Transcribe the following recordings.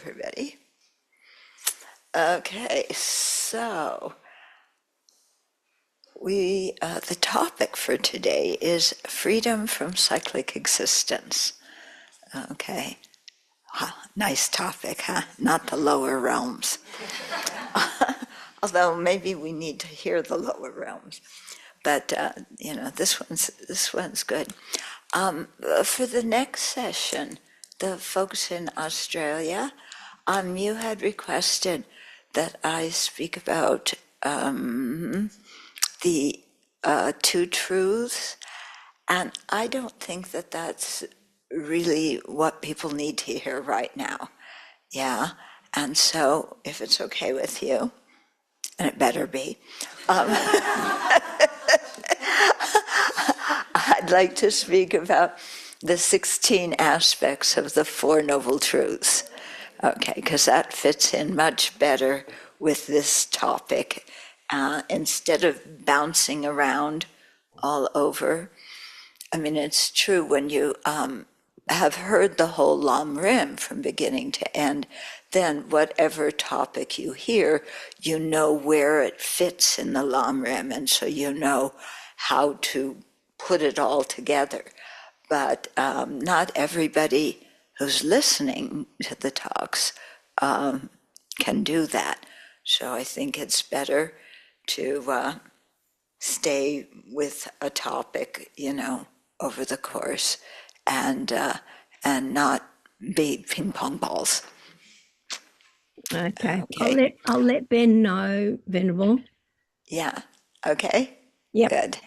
everybody. Okay, so the topic for today is freedom from cyclic existence. Okay, nice topic, huh? Not the lower realms. Although maybe we need to hear the lower realms. But this one's good. For the next session, the folks in Australia, you had requested that I speak about the two truths, and I don't think that that's really what people need to hear right now. Yeah, and so if it's okay with you, and it better be, I'd like to speak about the 16 aspects of the Four Noble Truths. Okay, because that fits in much better with this topic. Instead of bouncing around all over, I mean, it's true when you have heard the whole Lam Rim from beginning to end, then whatever topic you hear, you know where it fits in the Lam Rim, and so you know how to put it all together. But not everybody who's listening to the talks can do that. So I think it's better to stay with a topic, over the course, and not be ping pong balls. Okay. I'll let Ben know, Venerable. Yeah. Okay. Yeah. Good.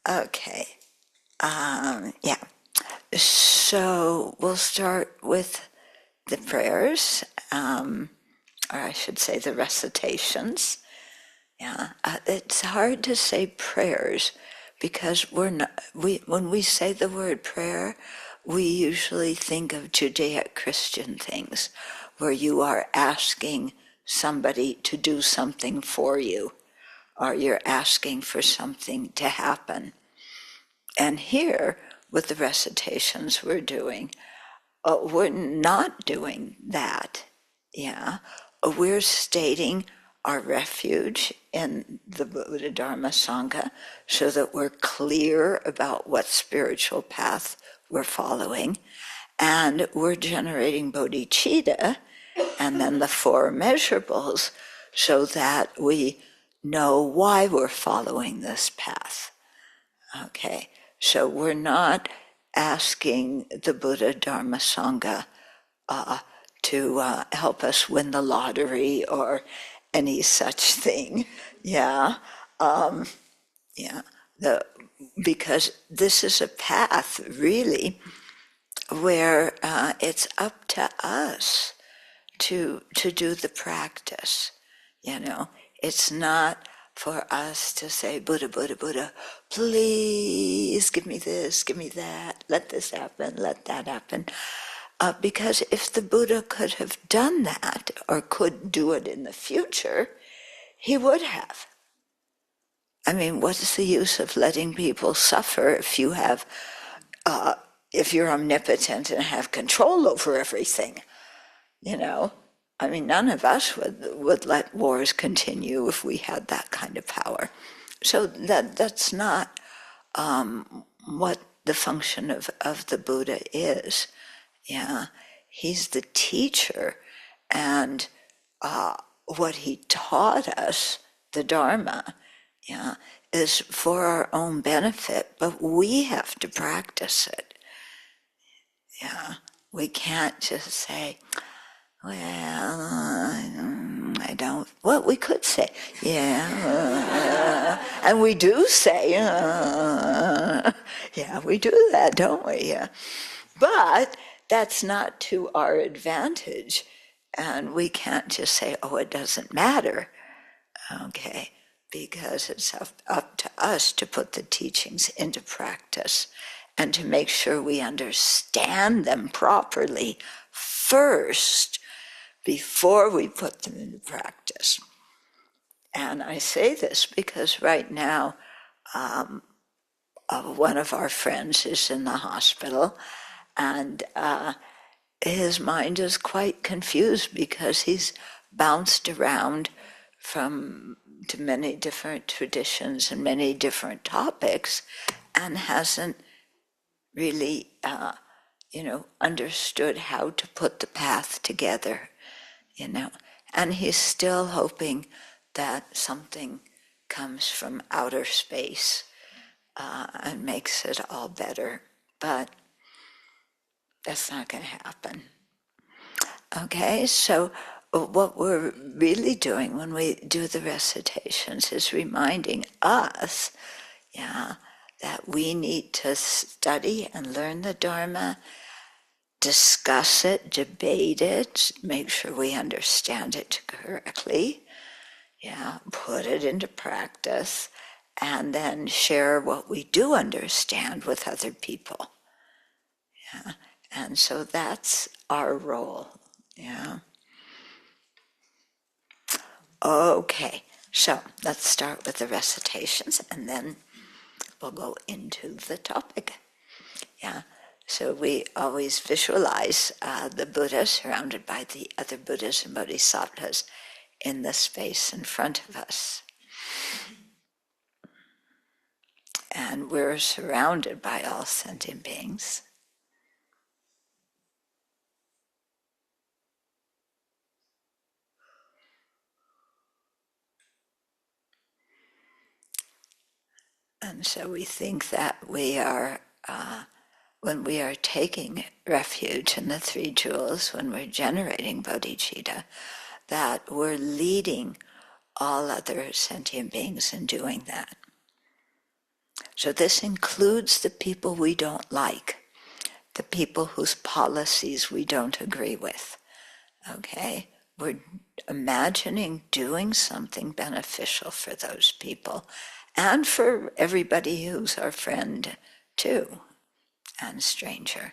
Okay. Yeah. So we'll start with the prayers, or I should say the recitations. Yeah. It's hard to say prayers because when we say the word prayer, we usually think of Judaic-Christian things, where you are asking somebody to do something for you, or you're asking for something to happen. And here, with the recitations we're doing, we're not doing that. Yeah, we're stating our refuge in the Buddha Dharma Sangha so that we're clear about what spiritual path we're following, and we're generating bodhicitta and then the four measurables so that we know why we're following this path. Okay, so we're not asking the Buddha Dharma Sangha to help us win the lottery or any such thing. Yeah, because this is a path really where it's up to us to do the practice. It's not for us to say, Buddha, Buddha, Buddha, please give me this, give me that, let this happen, let that happen. Because if the Buddha could have done that, or could do it in the future, he would have. I mean, what is the use of letting people suffer if you have, if you're omnipotent and have control over everything? I mean, none of us would let wars continue if we had that kind of power. So that's not what the function of the Buddha is. Yeah, he's the teacher, and what he taught us, the Dharma, is for our own benefit, but we have to practice it. Yeah, we can't just say, well, I don't. Well, we could say, yeah, and we do say, yeah, we do that, don't we? Yeah, but that's not to our advantage, and we can't just say, oh, it doesn't matter, okay, because it's up to us to put the teachings into practice and to make sure we understand them properly first before we put them into practice. And I say this because right now, one of our friends is in the hospital, And his mind is quite confused because he's bounced around to many different traditions and many different topics and hasn't really, understood how to put the path together, And he's still hoping that something comes from outer space and makes it all better. But that's not going to happen. Okay, so what we're really doing when we do the recitations is reminding us, that we need to study and learn the Dharma, discuss it, debate it, make sure we understand it correctly, put it into practice, and then share what we do understand with other people. And so that's our role. Okay, so let's start with the recitations and then we'll go into the topic. So we always visualize the Buddha surrounded by the other Buddhas and Bodhisattvas in the space in front of us. And we're surrounded by all sentient beings. And so we think that we are, when we are taking refuge in the three jewels, when we're generating bodhicitta, that we're leading all other sentient beings in doing that. So this includes the people we don't like, the people whose policies we don't agree with. Okay? We're imagining doing something beneficial for those people and for everybody who's our friend too, and stranger.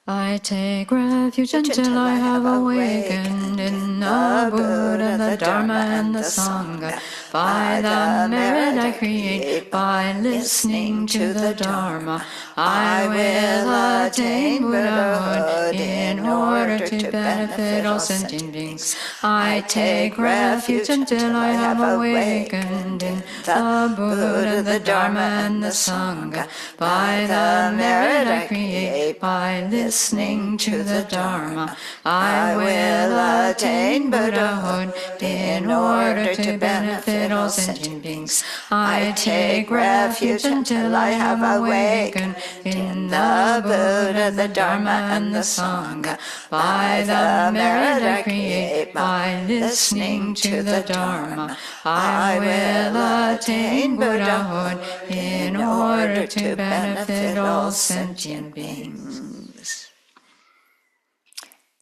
I take refuge until I have awakened in the Buddha, the Dharma, and the Sangha. By the merit I create, by listening to the Dharma, I will attain Buddhahood in order to benefit all sentient beings. I take refuge until I have awakened in the Buddha, the Dharma, and the Sangha. By the merit I create, by listening to the Dharma, I will attain Buddhahood in order to benefit all sentient beings. I take refuge until I have awakened in the Buddha, the Dharma, and the Sangha. By the merit I create, by listening to the Dharma, I will attain Buddhahood in order to benefit all sentient beings.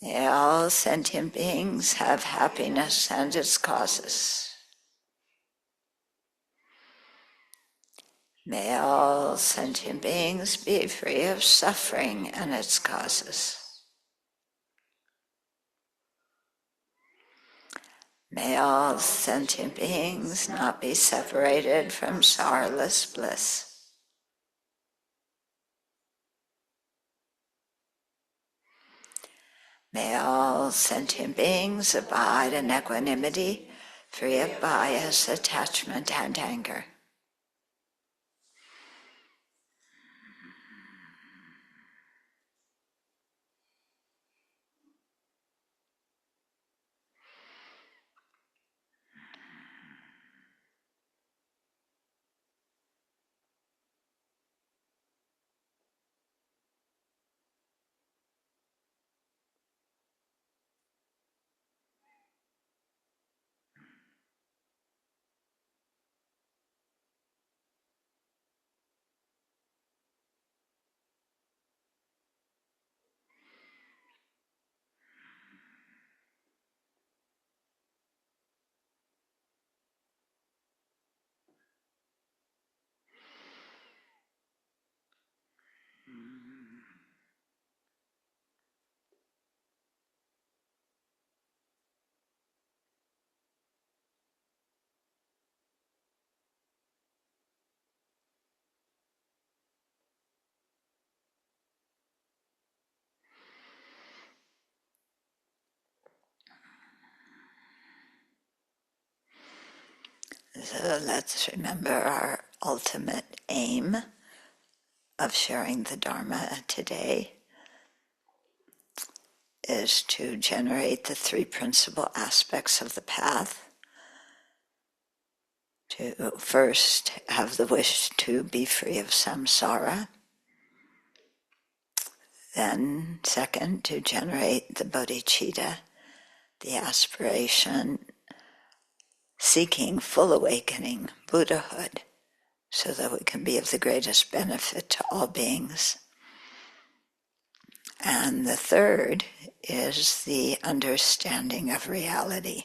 All sentient beings have happiness and its causes. May all sentient beings be free of suffering and its causes. May all sentient beings not be separated from sorrowless bliss. May all sentient beings abide in equanimity, free of bias, attachment, and anger. So let's remember our ultimate aim of sharing the Dharma today is to generate the three principal aspects of the path. To first have the wish to be free of samsara. Then second, to generate the bodhicitta, the aspiration, seeking full awakening, Buddhahood, so that we can be of the greatest benefit to all beings. And the third is the understanding of reality.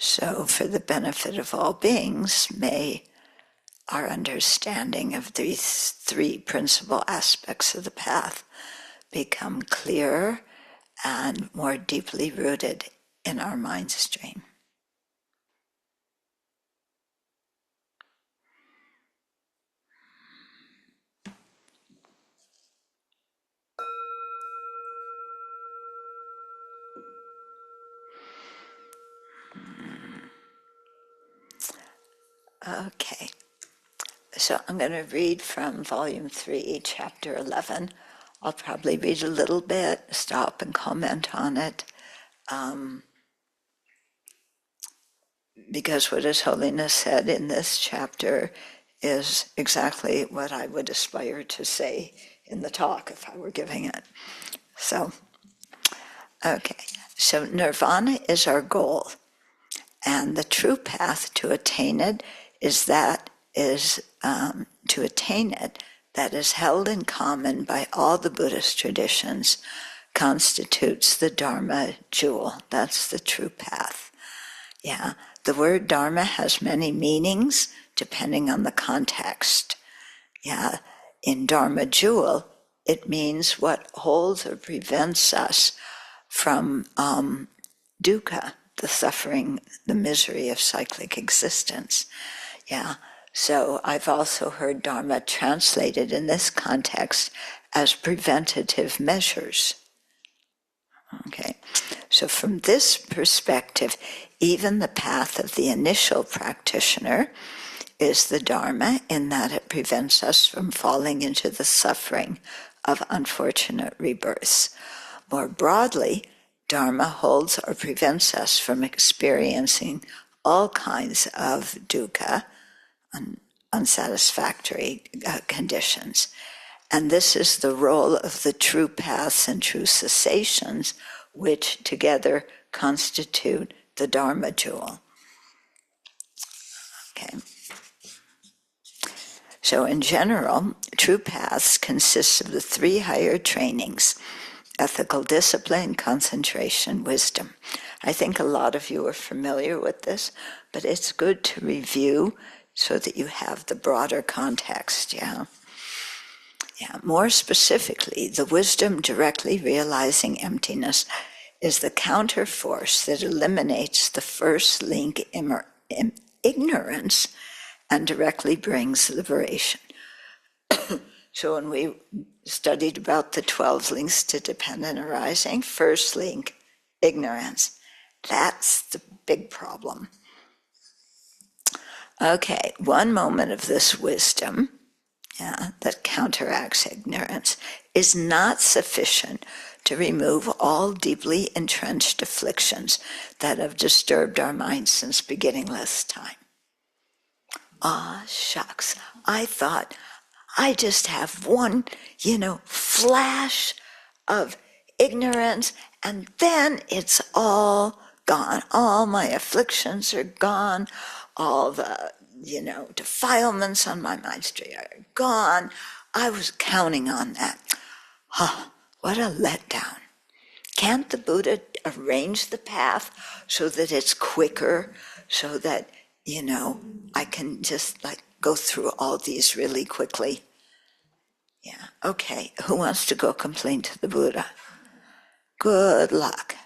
So for the benefit of all beings, may our understanding of these three principal aspects of the path become clearer and more deeply rooted in our mind stream. Okay, so I'm going to read from Volume 3, Chapter 11. I'll probably read a little bit, stop and comment on it, because what His Holiness said in this chapter is exactly what I would aspire to say in the talk if I were giving it. So, okay, so Nirvana is our goal, and the true path to attain it to attain it that is held in common by all the Buddhist traditions constitutes the Dharma jewel. That's the true path. Yeah, the word Dharma has many meanings depending on the context. Yeah, in Dharma jewel, it means what holds or prevents us from dukkha, the suffering, the misery of cyclic existence. Yeah, so I've also heard Dharma translated in this context as preventative measures. Okay, so from this perspective, even the path of the initial practitioner is the Dharma in that it prevents us from falling into the suffering of unfortunate rebirths. More broadly, Dharma holds or prevents us from experiencing all kinds of dukkha, unsatisfactory conditions. And this is the role of the true paths and true cessations, which together constitute the Dharma jewel. Okay. So in general, true paths consist of the three higher trainings: ethical discipline, concentration, wisdom. I think a lot of you are familiar with this, but it's good to review so that you have the broader context, yeah? Yeah, more specifically, the wisdom directly realizing emptiness is the counter force that eliminates the first link ignorance and directly brings liberation. So when we studied about the 12 links to dependent arising, first link, ignorance. That's the big problem. Okay, one moment of this wisdom, that counteracts ignorance, is not sufficient to remove all deeply entrenched afflictions that have disturbed our minds since beginningless time. Ah, shucks, I thought I just have one, flash of ignorance, and then it's all gone. All my afflictions are gone. All the, defilements on my mind stream are gone. I was counting on that. What a letdown. Can't the Buddha arrange the path so that it's quicker, so that, I can just go through all these really quickly? Yeah, okay, who wants to go complain to the Buddha? Good luck.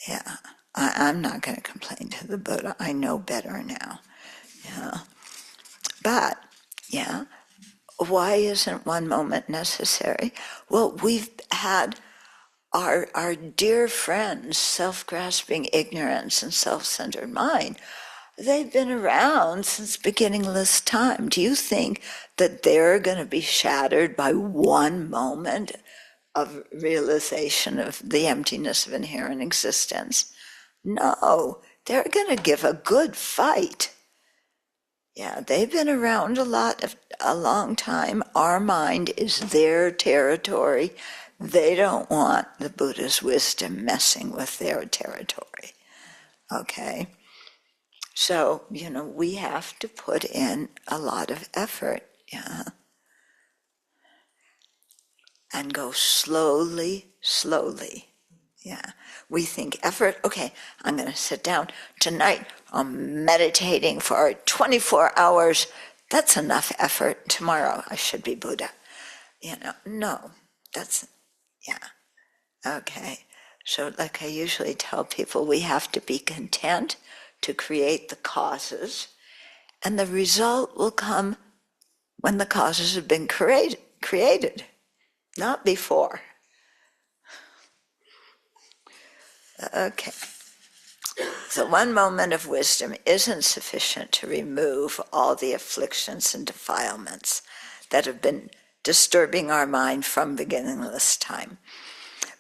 Yeah, I'm not going to complain to the Buddha. I know better now. Yeah, but, why isn't one moment necessary? Well, we've had our dear friends, self-grasping ignorance and self-centered mind, they've been around since beginningless time. Do you think that they're going to be shattered by one moment of realization of the emptiness of inherent existence? No, they're going to give a good fight. Yeah, they've been around a long time. Our mind is their territory. They don't want the Buddha's wisdom messing with their territory. Okay? So, we have to put in a lot of effort, yeah? And go slowly, slowly. Yeah, we think effort, okay, I'm going to sit down tonight, I'm meditating for 24 hours. That's enough effort. Tomorrow I should be Buddha. No, yeah. Okay, so like I usually tell people, we have to be content to create the causes, and the result will come when the causes have been created, not before. Okay, so one moment of wisdom isn't sufficient to remove all the afflictions and defilements that have been disturbing our mind from beginningless time.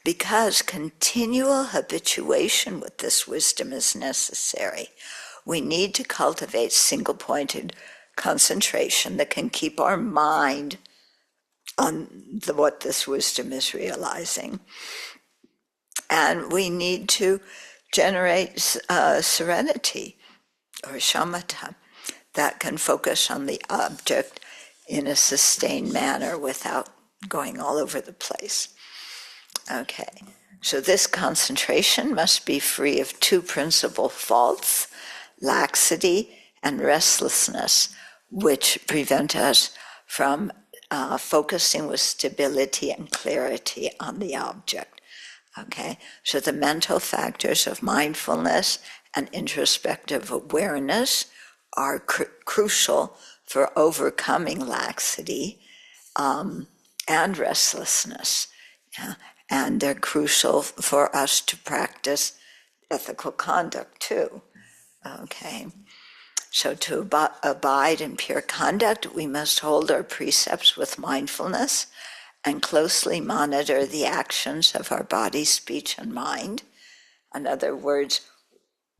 Because continual habituation with this wisdom is necessary, we need to cultivate single-pointed concentration that can keep our mind on what this wisdom is realizing. And we need to generate serenity, or shamatha, that can focus on the object in a sustained manner without going all over the place. Okay, so this concentration must be free of two principal faults, laxity and restlessness, which prevent us from focusing with stability and clarity on the object. Okay, so the mental factors of mindfulness and introspective awareness are crucial for overcoming laxity and restlessness. Yeah? And they're crucial for us to practice ethical conduct too. Okay, so to abide in pure conduct, we must hold our precepts with mindfulness and closely monitor the actions of our body, speech, and mind. In other words,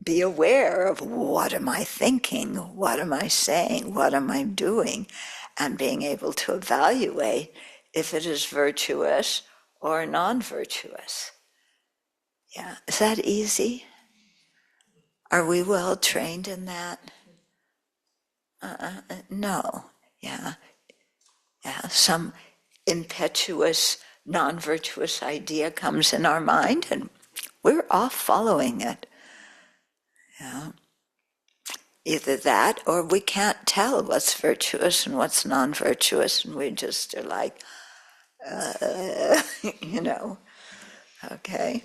be aware of what am I thinking, what am I saying, what am I doing, and being able to evaluate if it is virtuous or non-virtuous. Yeah, is that easy? Are we well trained in that? No. Yeah. Some impetuous, non-virtuous idea comes in our mind and we're off following it. Yeah. Either that or we can't tell what's virtuous and what's non-virtuous, and we just are like, okay.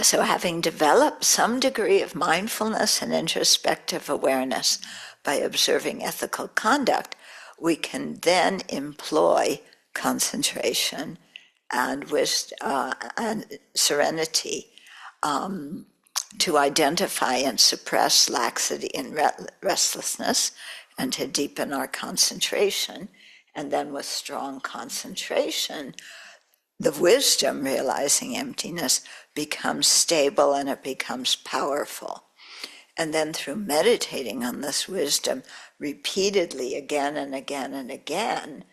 So having developed some degree of mindfulness and introspective awareness by observing ethical conduct, we can then employ concentration and serenity to identify and suppress laxity and restlessness, and to deepen our concentration. And then with strong concentration, the wisdom realizing emptiness becomes stable and it becomes powerful. And then through meditating on this wisdom repeatedly again and again and again,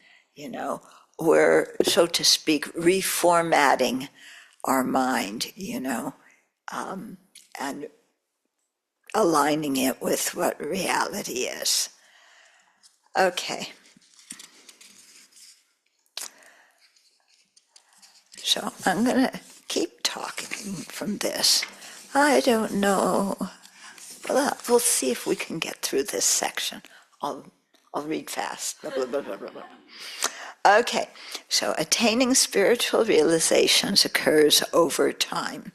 we're, so to speak, reformatting our mind, and aligning it with what reality is. Okay. So I'm going to keep talking from this. I don't know. Well, we'll see if we can get through this section. I'll read fast. Blah, blah, blah, blah, blah. Okay, so attaining spiritual realizations occurs over time.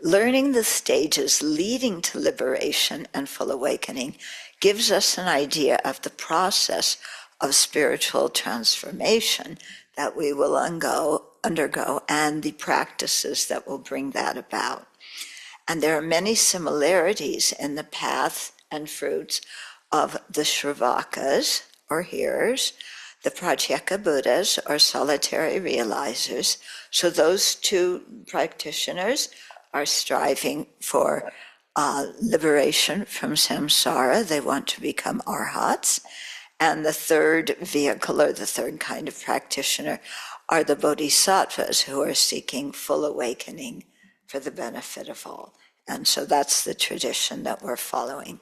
Learning the stages leading to liberation and full awakening gives us an idea of the process of spiritual transformation that we will undergo and the practices that will bring that about. And there are many similarities in the path and fruits of the Shravakas, or hearers, the Pratyeka Buddhas, or solitary realizers. So those two practitioners are striving for liberation from samsara. They want to become arhats. And the third vehicle, or the third kind of practitioner, are the bodhisattvas, who are seeking full awakening for the benefit of all. And so that's the tradition that we're following.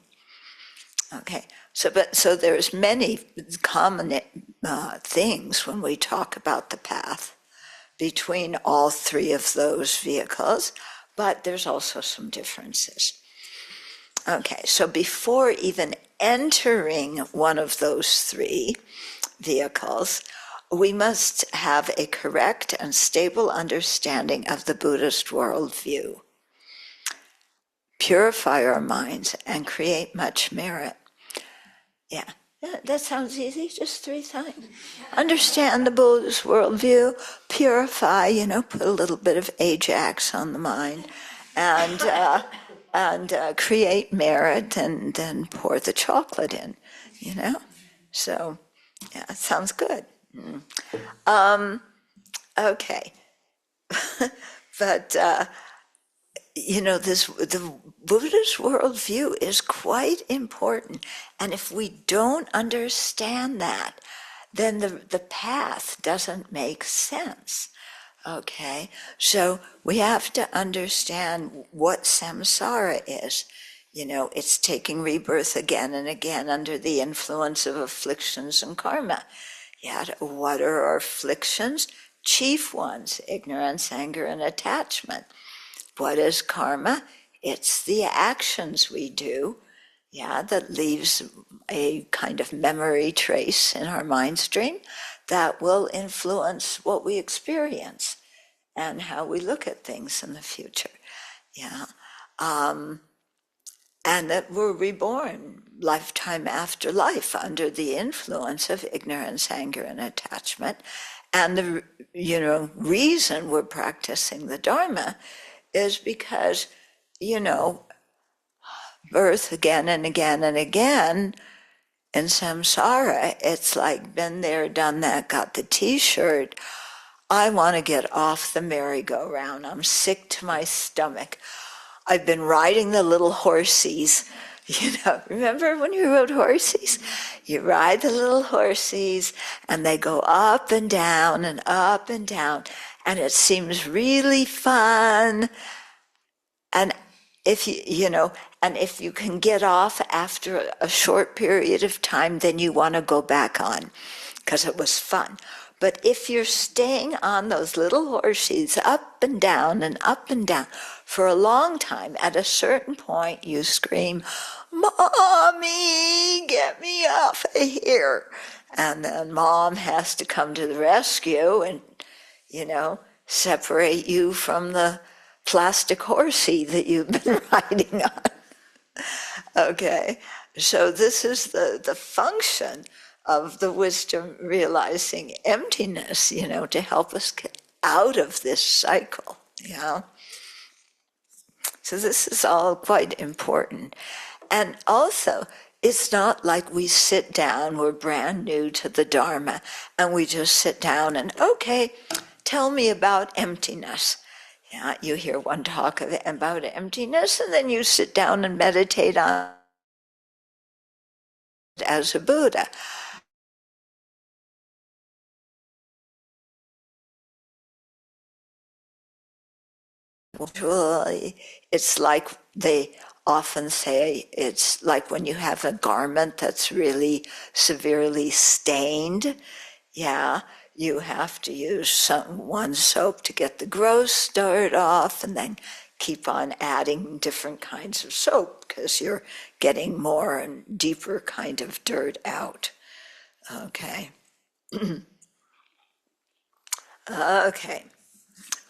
Okay, so there's many common things when we talk about the path between all three of those vehicles, but there's also some differences. Okay, so before even entering one of those three vehicles, we must have a correct and stable understanding of the Buddhist worldview, purify our minds, and create much merit. Yeah, that sounds easy, just 3 times. Understand the Buddhist worldview, purify, put a little bit of Ajax on the mind, and create merit, and then pour the chocolate in, So, yeah, it sounds good. Okay. But, the Buddhist worldview is quite important. And if we don't understand that, then the path doesn't make sense. Okay? So we have to understand what samsara is. It's taking rebirth again and again under the influence of afflictions and karma. Yet, what are our afflictions? Chief ones: ignorance, anger, and attachment. What is karma? It's the actions we do, that leaves a kind of memory trace in our mind stream that will influence what we experience and how we look at things in the future. And that we're reborn lifetime after life under the influence of ignorance, anger, and attachment. And the reason we're practicing the Dharma is because, birth again and again and again in samsara, it's like been there, done that, got the t-shirt. I want to get off the merry-go-round. I'm sick to my stomach. I've been riding the little horsies. Remember when you rode horsies? You ride the little horsies and they go up and down and up and down, and it seems really fun. And if if you can get off after a short period of time, then you want to go back on because it was fun. But if you're staying on those little horses up and down for a long time, at a certain point you scream, "Mommy, get me off of here." And then Mom has to come to the rescue and, separate you from the plastic horsey that you've been riding on. Okay, so this is the function of the wisdom realizing emptiness, to help us get out of this cycle, So this is all quite important. And also, it's not like we sit down, we're brand new to the Dharma, and we just sit down and, okay, tell me about emptiness. You hear one talk about emptiness, and then you sit down and meditate on it as a Buddha. It's like they often say, it's like when you have a garment that's really severely stained, you have to use one soap to get the gross dirt off, and then keep on adding different kinds of soap because you're getting more and deeper kind of dirt out. Okay. Okay.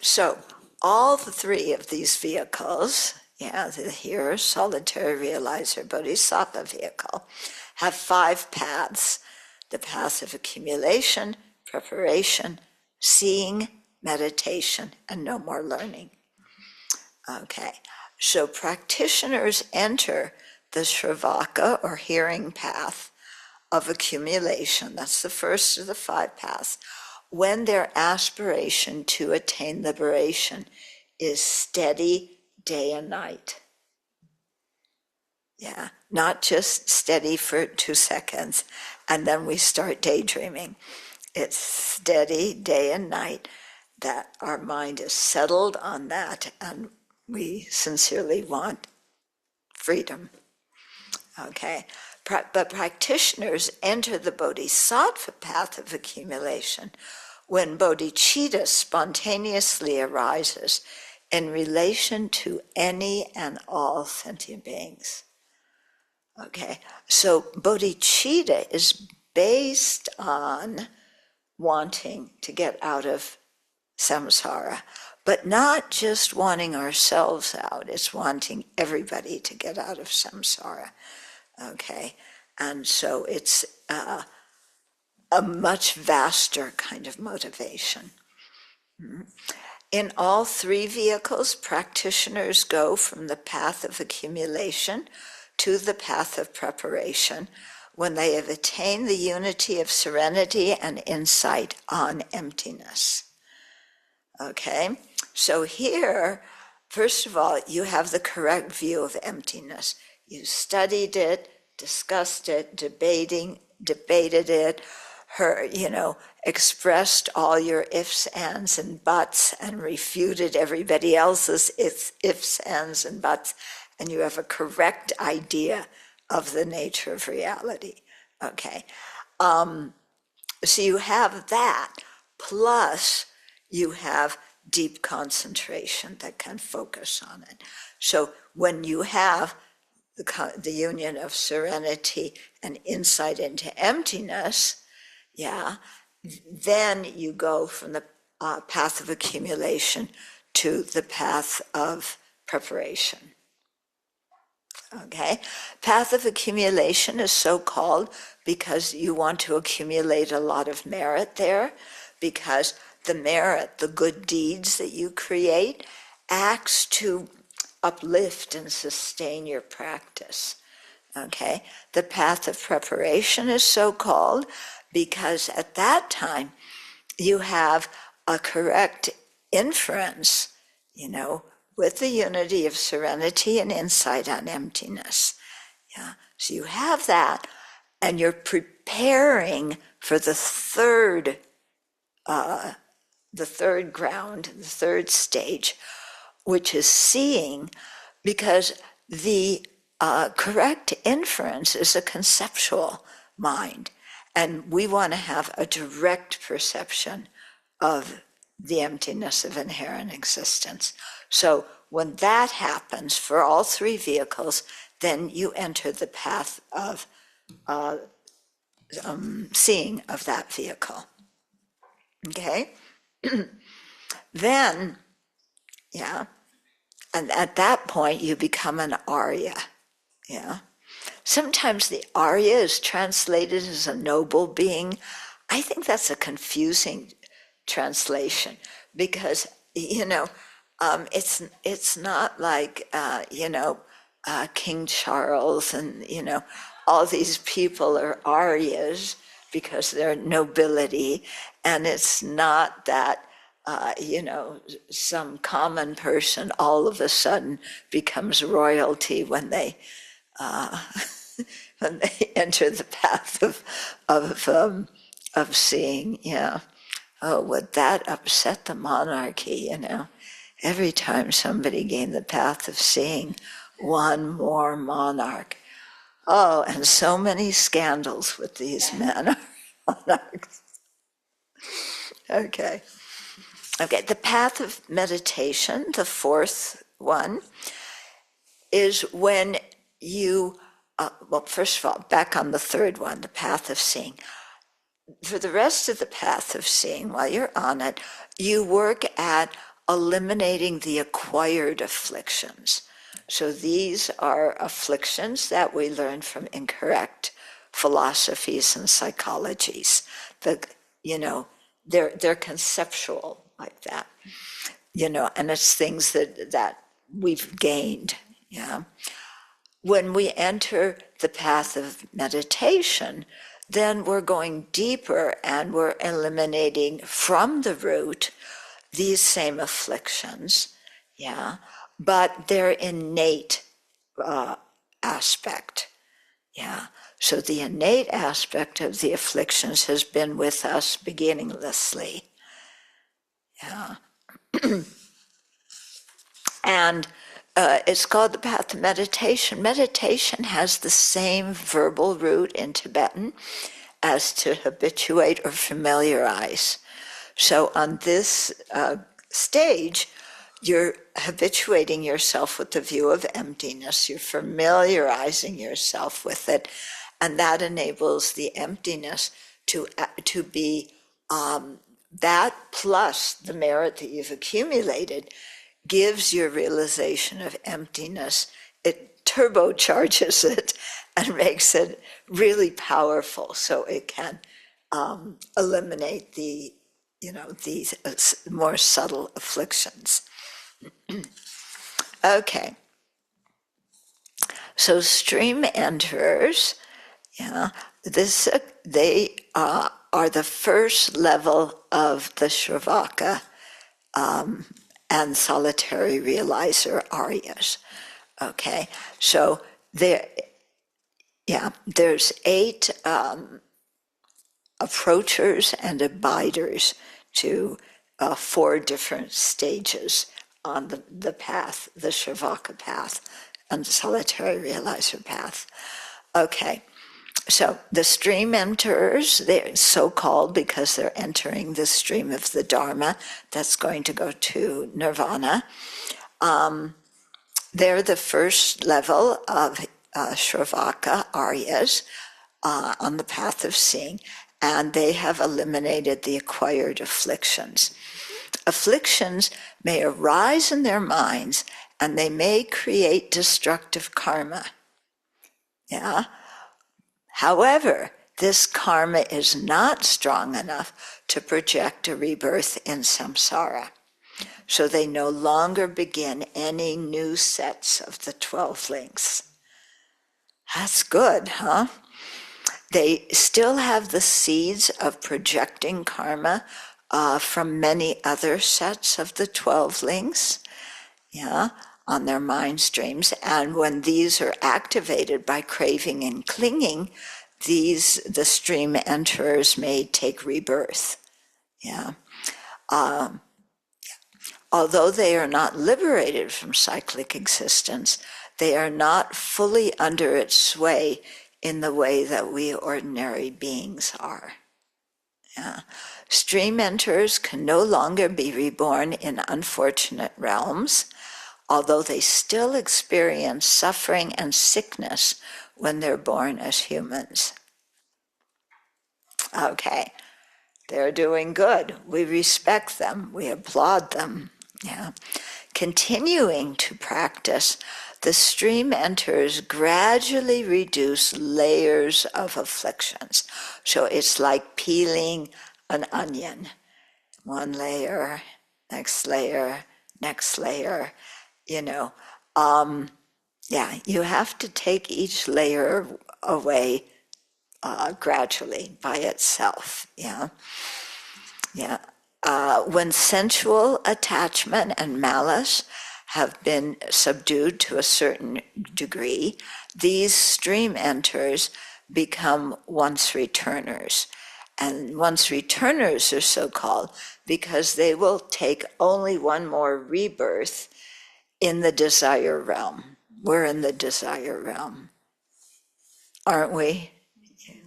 So all the three of these vehicles, the hearer, solitary realizer, bodhisattva vehicle, have 5 paths: the path of accumulation, preparation, seeing, meditation, and no more learning. Okay, so practitioners enter the Shravaka or hearing path of accumulation. That's the first of the 5 paths, when their aspiration to attain liberation is steady day and night. Yeah, not just steady for 2 seconds and then we start daydreaming. It's steady day and night that our mind is settled on that and we sincerely want freedom. Okay, but practitioners enter the bodhisattva path of accumulation when bodhicitta spontaneously arises in relation to any and all sentient beings. Okay, so bodhicitta is based on wanting to get out of samsara, but not just wanting ourselves out, it's wanting everybody to get out of samsara. Okay, and so it's a much vaster kind of motivation. In all 3 vehicles, practitioners go from the path of accumulation to the path of preparation when they have attained the unity of serenity and insight on emptiness. Okay, so here, first of all, you have the correct view of emptiness. You studied it, discussed it, debated it, expressed all your ifs, ands, and buts, and refuted everybody else's ifs, ands, and buts, and you have a correct idea of the nature of reality. Okay, so you have that, plus you have deep concentration that can focus on it. So when you have the union of serenity and insight into emptiness, then you go from the path of accumulation to the path of preparation. Okay, path of accumulation is so called because you want to accumulate a lot of merit there, because the merit, the good deeds that you create, acts to uplift and sustain your practice. Okay, the path of preparation is so called because at that time you have a correct inference, with the unity of serenity and insight on emptiness. Yeah, so you have that, and you're preparing for the third ground, the third stage, which is seeing, because the correct inference is a conceptual mind, and we want to have a direct perception of the emptiness of inherent existence. So when that happens for all 3 vehicles, then you enter the path of seeing of that vehicle. Okay? Then, and at that point you become an Arya. Sometimes the Arya is translated as a noble being. I think that's a confusing translation because, it's not like, King Charles and, all these people are Aryas because they're nobility, and it's not that, some common person all of a sudden becomes royalty when they enter the path of seeing. Oh, would that upset the monarchy? Every time somebody gained the path of seeing, one more monarch. Oh, and so many scandals with these monarchs. Okay, the path of meditation, the 4th one, is when you, first of all, back on the 3rd one, the path of seeing. For the rest of the path of seeing, while you're on it, you work at eliminating the acquired afflictions. So these are afflictions that we learn from incorrect philosophies and psychologies. They're conceptual like that, and it's things that we've gained, yeah. When we enter the path of meditation, then we're going deeper and we're eliminating from the root these same afflictions, yeah, but their innate aspect, yeah. So the innate aspect of the afflictions has been with us beginninglessly, yeah. And it's called the path of meditation. Meditation has the same verbal root in Tibetan as to habituate or familiarize. So on this stage, you're habituating yourself with the view of emptiness, you're familiarizing yourself with it, and that enables the emptiness to be that plus the merit that you've accumulated gives your realization of emptiness. It turbocharges it and makes it really powerful, so it can eliminate these more subtle afflictions. Okay, so stream enterers, yeah, they are the first level of the Shravaka and solitary realizer aryas. Okay, so there's 8 approachers and abiders to 4 different stages on the path, the Shravaka path and the solitary realizer path. Okay, so the stream enterers, they're so called because they're entering the stream of the Dharma that's going to go to Nirvana. They're the first level of Shravaka Aryas on the path of seeing, and they have eliminated the acquired afflictions. Afflictions may arise in their minds, and they may create destructive karma. Yeah. However, this karma is not strong enough to project a rebirth in samsara, so they no longer begin any new sets of the 12 links. That's good, huh? They still have the seeds of projecting karma from many other sets of the 12 links, yeah, on their mind streams. And when these are activated by craving and clinging, the stream enterers may take rebirth. Yeah. Although they are not liberated from cyclic existence, they are not fully under its sway in the way that we ordinary beings are. Yeah. Stream enterers can no longer be reborn in unfortunate realms, although they still experience suffering and sickness when they're born as humans. Okay, they're doing good. We respect them. We applaud them. Yeah. Continuing to practice, the stream enterers gradually reduce layers of afflictions. So it's like peeling an onion. One layer, next layer, next layer, you have to take each layer away gradually by itself, yeah. When sensual attachment and malice have been subdued to a certain degree, these stream enterers become once returners. And once returners are so called because they will take only one more rebirth in the desire realm. We're in the desire realm, aren't we?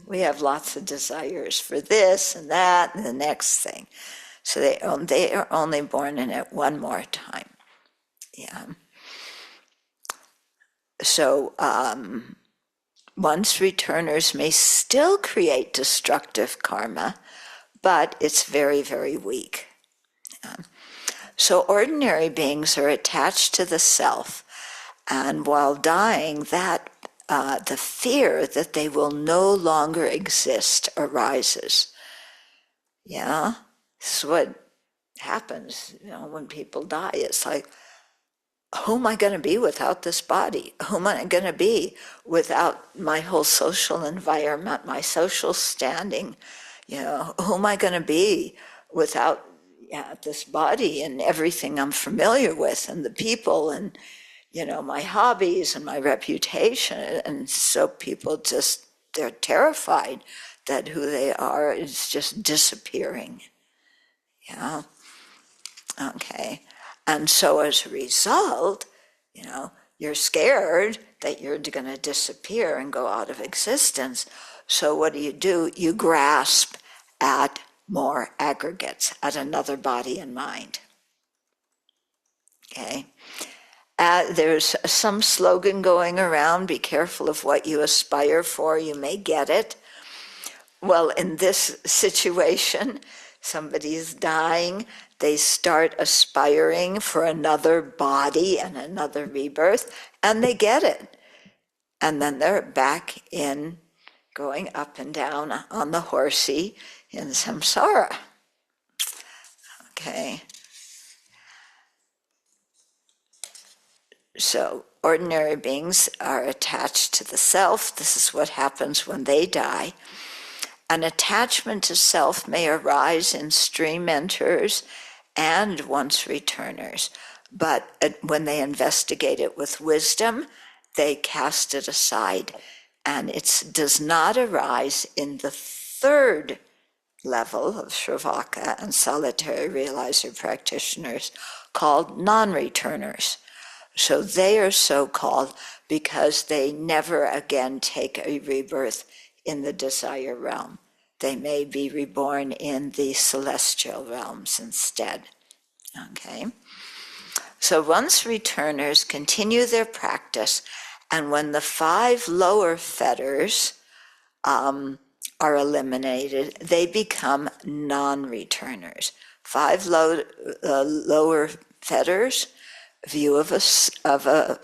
We have lots of desires for this and that and the next thing. So they are only born in it one more time. Yeah. So once returners may still create destructive karma, but it's very, very weak. Yeah. So ordinary beings are attached to the self, and while dying, that the fear that they will no longer exist arises. Yeah, this is what happens, when people die. It's like, who am I going to be without this body? Who am I going to be without my whole social environment, my social standing? Who am I going to be without this body and everything I'm familiar with and the people and, my hobbies and my reputation? And so people just, they're terrified that who they are is just disappearing. Yeah. Okay. And so as a result, you're scared that you're going to disappear and go out of existence. So what do? You grasp at more aggregates, at another body and mind. Okay. There's some slogan going around, be careful of what you aspire for, you may get it. Well, in this situation, somebody's dying, they start aspiring for another body and another rebirth, and they get it. And then they're back in going up and down on the horsey in samsara. Okay. So ordinary beings are attached to the self. This is what happens when they die. An attachment to self may arise in stream enterers and once returners, but when they investigate it with wisdom, they cast it aside, and it does not arise in the third level of Shravaka and solitary realizer practitioners called non-returners. So they are so called because they never again take a rebirth in the desire realm. They may be reborn in the celestial realms instead. Okay? So once returners continue their practice, and when the 5 lower fetters are eliminated, they become non-returners. 5 lower fetters, view of a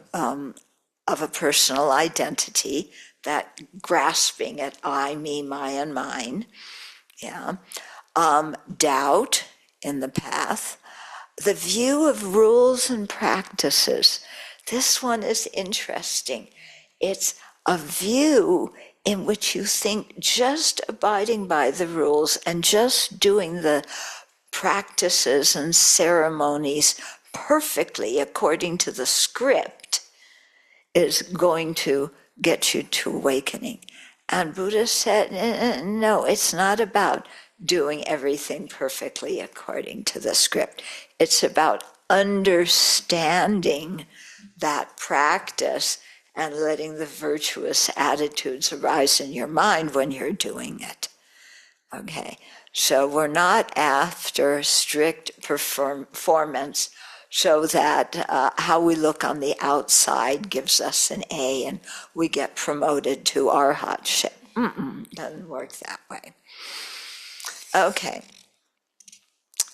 personal identity, that grasping at I, me, my, and mine, doubt in the path, the view of rules and practices. This one is interesting. It's a view in which you think just abiding by the rules and just doing the practices and ceremonies perfectly according to the script is going to get you to awakening. And Buddha said, no, it's not about doing everything perfectly according to the script. It's about understanding that practice and letting the virtuous attitudes arise in your mind when you're doing it. Okay, so we're not after strict performance so that how we look on the outside gives us an A and we get promoted to arhatship. Doesn't work that way. Okay,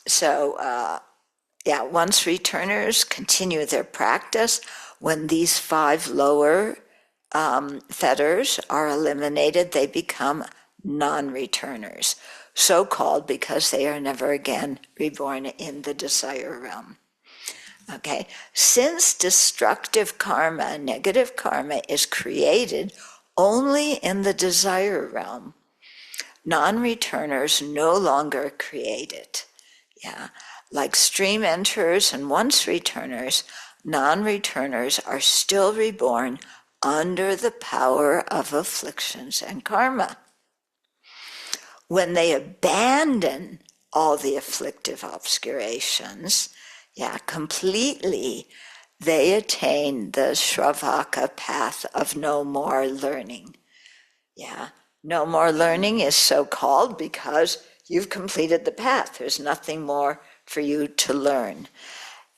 so once returners continue their practice, when these 5 lower fetters are eliminated, they become non-returners, so called because they are never again reborn in the desire realm. Okay, since destructive karma, negative karma, is created only in the desire realm, non-returners no longer create it. Like stream enterers and once returners, non-returners are still reborn under the power of afflictions and karma. When they abandon all the afflictive obscurations, completely, they attain the Shravaka path of no more learning. No more learning is so called because you've completed the path. There's nothing more for you to learn.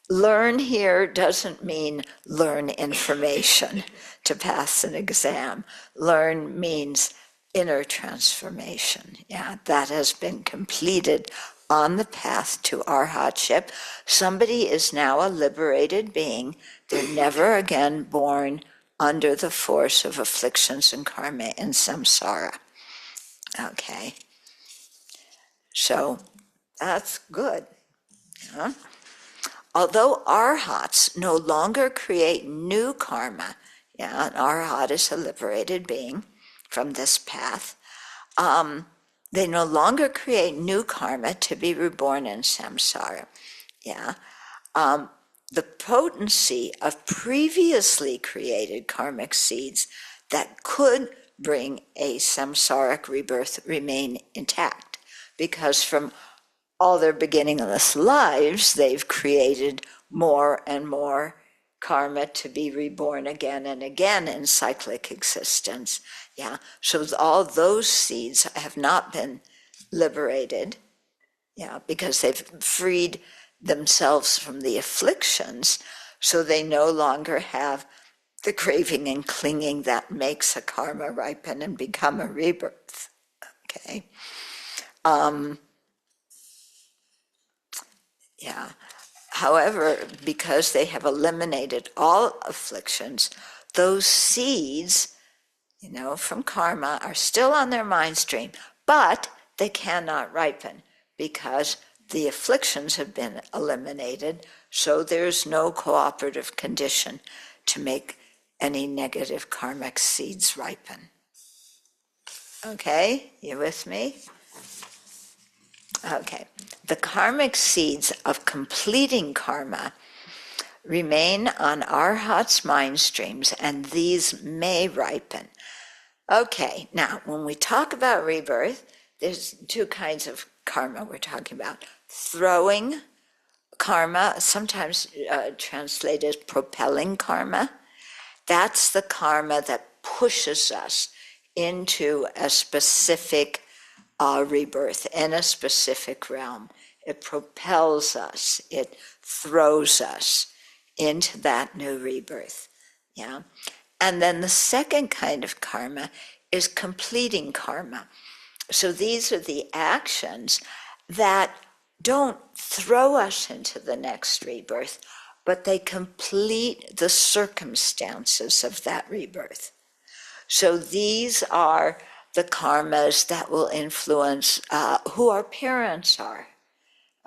Learn here doesn't mean learn information to pass an exam. Learn means inner transformation. That has been completed on the path to arhatship. Somebody is now a liberated being. They're never again born under the force of afflictions and karma in samsara. Okay. So that's good. Yeah? Although arhats no longer create new karma, yeah, an arhat is a liberated being from this path, they no longer create new karma to be reborn in samsara. Yeah. The potency of previously created karmic seeds that could bring a samsaric rebirth remain intact, because from all their beginningless lives, they've created more and more karma to be reborn again and again in cyclic existence. Yeah, so all those seeds have not been liberated, yeah, because they've freed themselves from the afflictions, so they no longer have the craving and clinging that makes a karma ripen and become a rebirth. Okay. Yeah. However, because they have eliminated all afflictions, those seeds, from karma are still on their mind stream, but they cannot ripen because the afflictions have been eliminated, so there's no cooperative condition to make any negative karmic seeds ripen. Okay, you with me? Okay, the karmic seeds of completing karma remain on arhats' mind streams, and these may ripen. Okay, now when we talk about rebirth, there's two kinds of karma we're talking about. Throwing karma, sometimes translated as propelling karma. That's the karma that pushes us into a specific rebirth in a specific realm. It propels us, it throws us into that new rebirth. Yeah. And then the second kind of karma is completing karma. So these are the actions that don't throw us into the next rebirth, but they complete the circumstances of that rebirth. So these are the karmas that will influence who our parents are,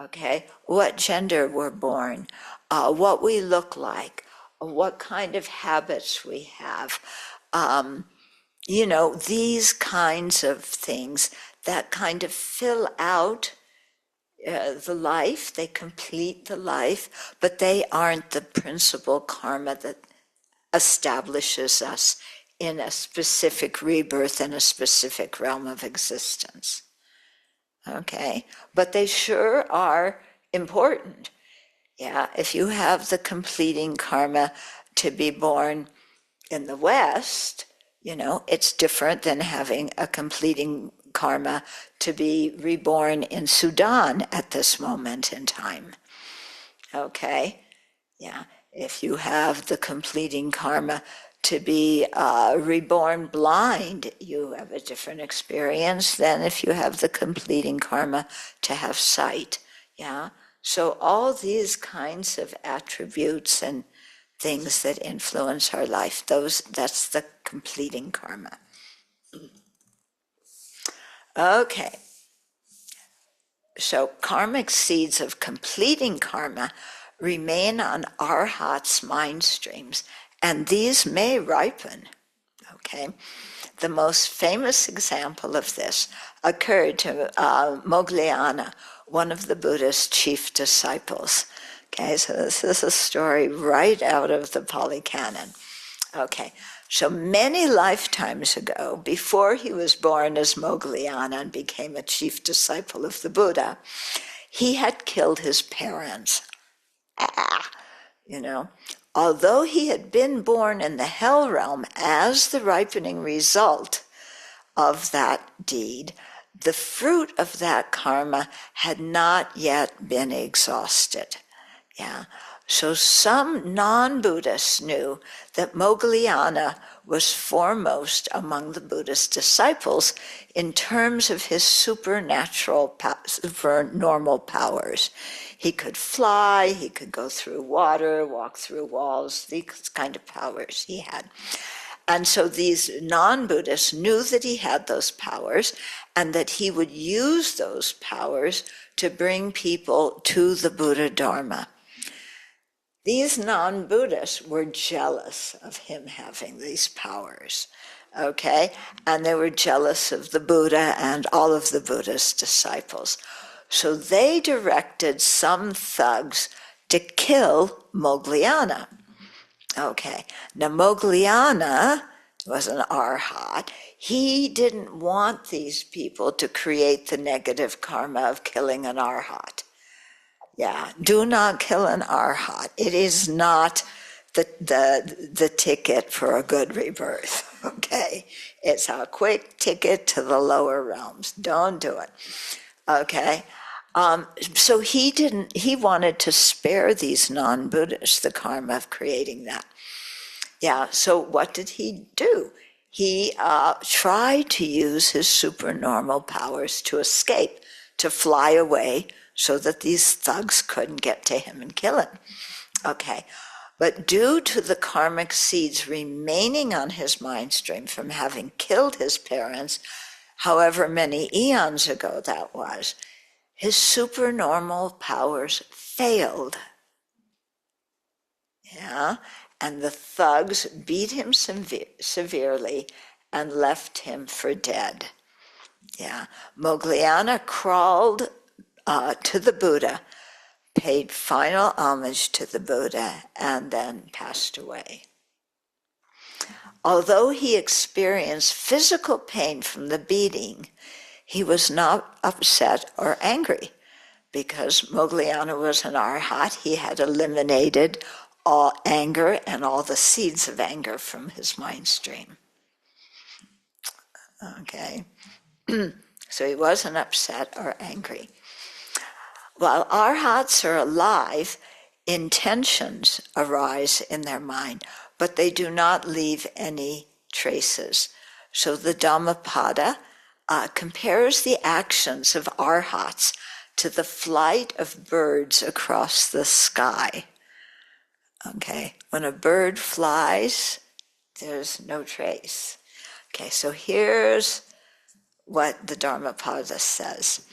okay, what gender we're born, what we look like, what kind of habits we have, these kinds of things that kind of fill out the life, they complete the life, but they aren't the principal karma that establishes us in a specific rebirth in a specific realm of existence. Okay, but they sure are important. Yeah, if you have the completing karma to be born in the West, it's different than having a completing karma to be reborn in Sudan at this moment in time. Okay, yeah, if you have the completing karma to be reborn blind, you have a different experience than if you have the completing karma to have sight. Yeah, so all these kinds of attributes and things that influence our life, that's the completing karma. Okay, so karmic seeds of completing karma remain on arhats' mind streams, and these may ripen. Okay, the most famous example of this occurred to Moggallana, one of the Buddha's chief disciples. Okay, so this is a story right out of the Pali Canon. Okay, so many lifetimes ago, before he was born as Moggallana and became a chief disciple of the Buddha, he had killed his parents. Although he had been born in the hell realm as the ripening result of that deed, the fruit of that karma had not yet been exhausted. Yeah. So some non-Buddhists knew that Moggallana was foremost among the Buddhist disciples in terms of his supernormal powers. He could fly, he could go through water, walk through walls, these kind of powers he had. And so these non-Buddhists knew that he had those powers and that he would use those powers to bring people to the Buddha Dharma. These non-Buddhists were jealous of him having these powers, okay? And they were jealous of the Buddha and all of the Buddha's disciples. So they directed some thugs to kill Moggallana. Okay, now Moggallana was an arhat. He didn't want these people to create the negative karma of killing an arhat. Yeah, do not kill an arhat. It is not the ticket for a good rebirth, okay? It's a quick ticket to the lower realms. Don't do it, okay? So he wanted to spare these non-Buddhists the karma of creating that. Yeah, so what did he do? He tried to use his supernormal powers to escape, to fly away, so that these thugs couldn't get to him and kill him. Okay, but due to the karmic seeds remaining on his mind stream from having killed his parents, however many eons ago that was, his supernormal powers failed. Yeah, and the thugs beat him severely and left him for dead. Yeah, Moggallana crawled to the Buddha, paid final homage to the Buddha, and then passed away. Although he experienced physical pain from the beating, he was not upset or angry because Moggallana was an arhat. He had eliminated all anger and all the seeds of anger from his mind stream. Okay, so he wasn't upset or angry. While arhats are alive, intentions arise in their mind, but they do not leave any traces. So the Dhammapada compares the actions of arhats to the flight of birds across the sky. Okay, when a bird flies, there's no trace. Okay, so here's what the Dhammapada says.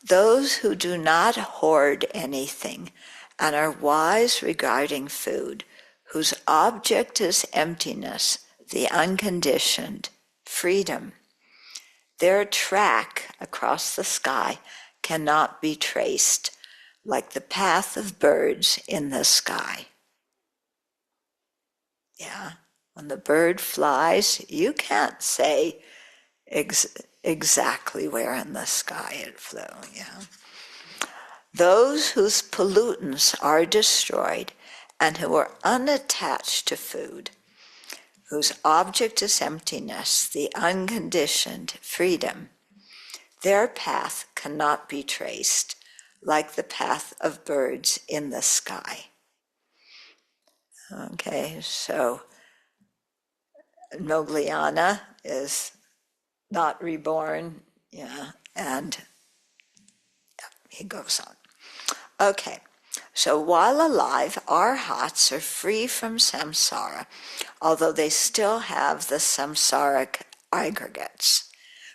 Those who do not hoard anything and are wise regarding food, whose object is emptiness, the unconditioned, freedom, their track across the sky cannot be traced, like the path of birds in the sky. Yeah, when the bird flies, you can't say exactly where in the sky it flew. Yeah. Those whose pollutants are destroyed and who are unattached to food, whose object is emptiness, the unconditioned freedom, their path cannot be traced, like the path of birds in the sky. Okay, so Moggallana is not reborn, yeah, and he goes on. Okay, so while alive, arhats are free from samsara, although they still have the samsaric aggregates,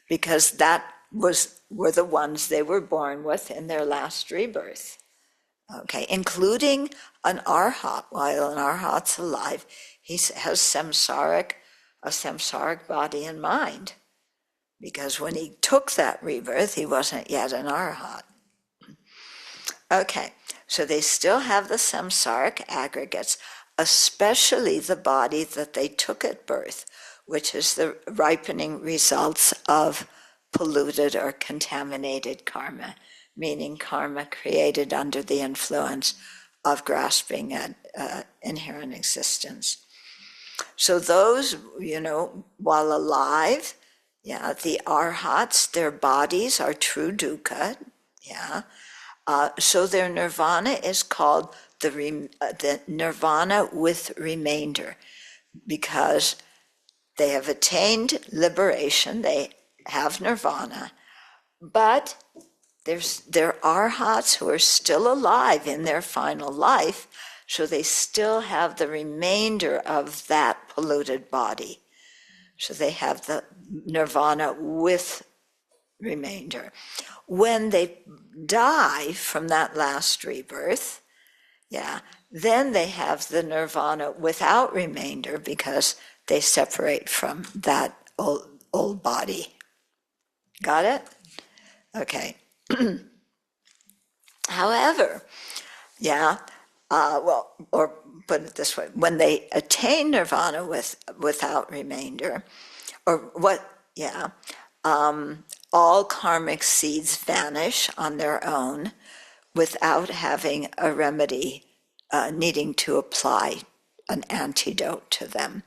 because that were the ones they were born with in their last rebirth. Okay, including an arhat. While an arhat's alive, he has a samsaric body and mind, because when he took that rebirth, he wasn't yet an arhat. Okay, so they still have the samsaric aggregates, especially the body that they took at birth, which is the ripening results of polluted or contaminated karma, meaning karma created under the influence of grasping at inherent existence. So those, while alive, yeah, the arhats, their bodies are true dukkha, yeah. So their nirvana is called the nirvana with remainder, because they have attained liberation, they have nirvana, but there are arhats who are still alive in their final life, So they still have the remainder of that polluted body. So they have the nirvana with remainder. When they die from that last rebirth, then they have the nirvana without remainder because they separate from that old body. Got it? Okay. However, or put it this way, when they attain nirvana without remainder, all karmic seeds vanish on their own without having a remedy needing to apply an antidote to them.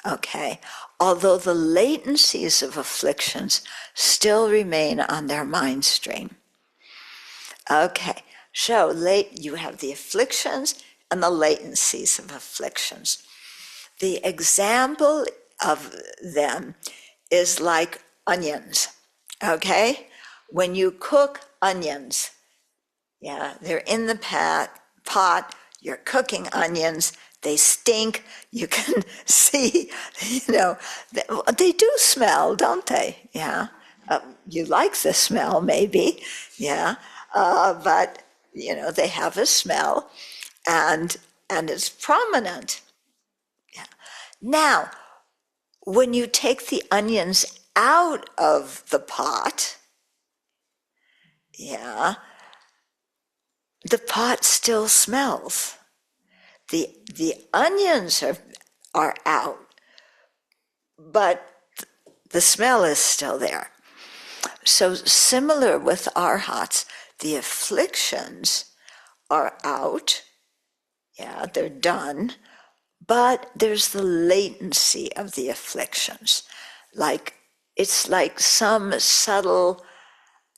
Okay, although the latencies of afflictions still remain on their mind stream. Okay, so you have the afflictions and the latencies of afflictions. The example of them is like onions, okay? When you cook onions, they're in the pot, you're cooking onions, they stink, you can see, they do smell, don't they? You like the smell, maybe, but, they have a smell, and it's prominent. Now, when you take the onions out of the pot, the pot still smells. The onions are out, but the smell is still there. So similar with arhats, the afflictions are out, they're done, but there's the latency of the afflictions. It's like some subtle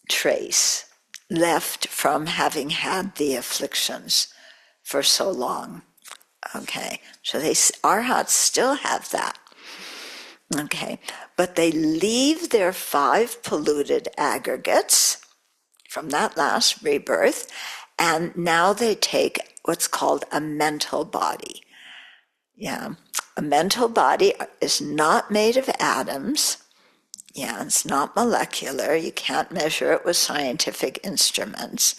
trace left from having had the afflictions for so long. Okay, so arhats still have that. Okay, but they leave their 5 polluted aggregates from that last rebirth, and now they take what's called a mental body. A mental body is not made of atoms. It's not molecular. You can't measure it with scientific instruments.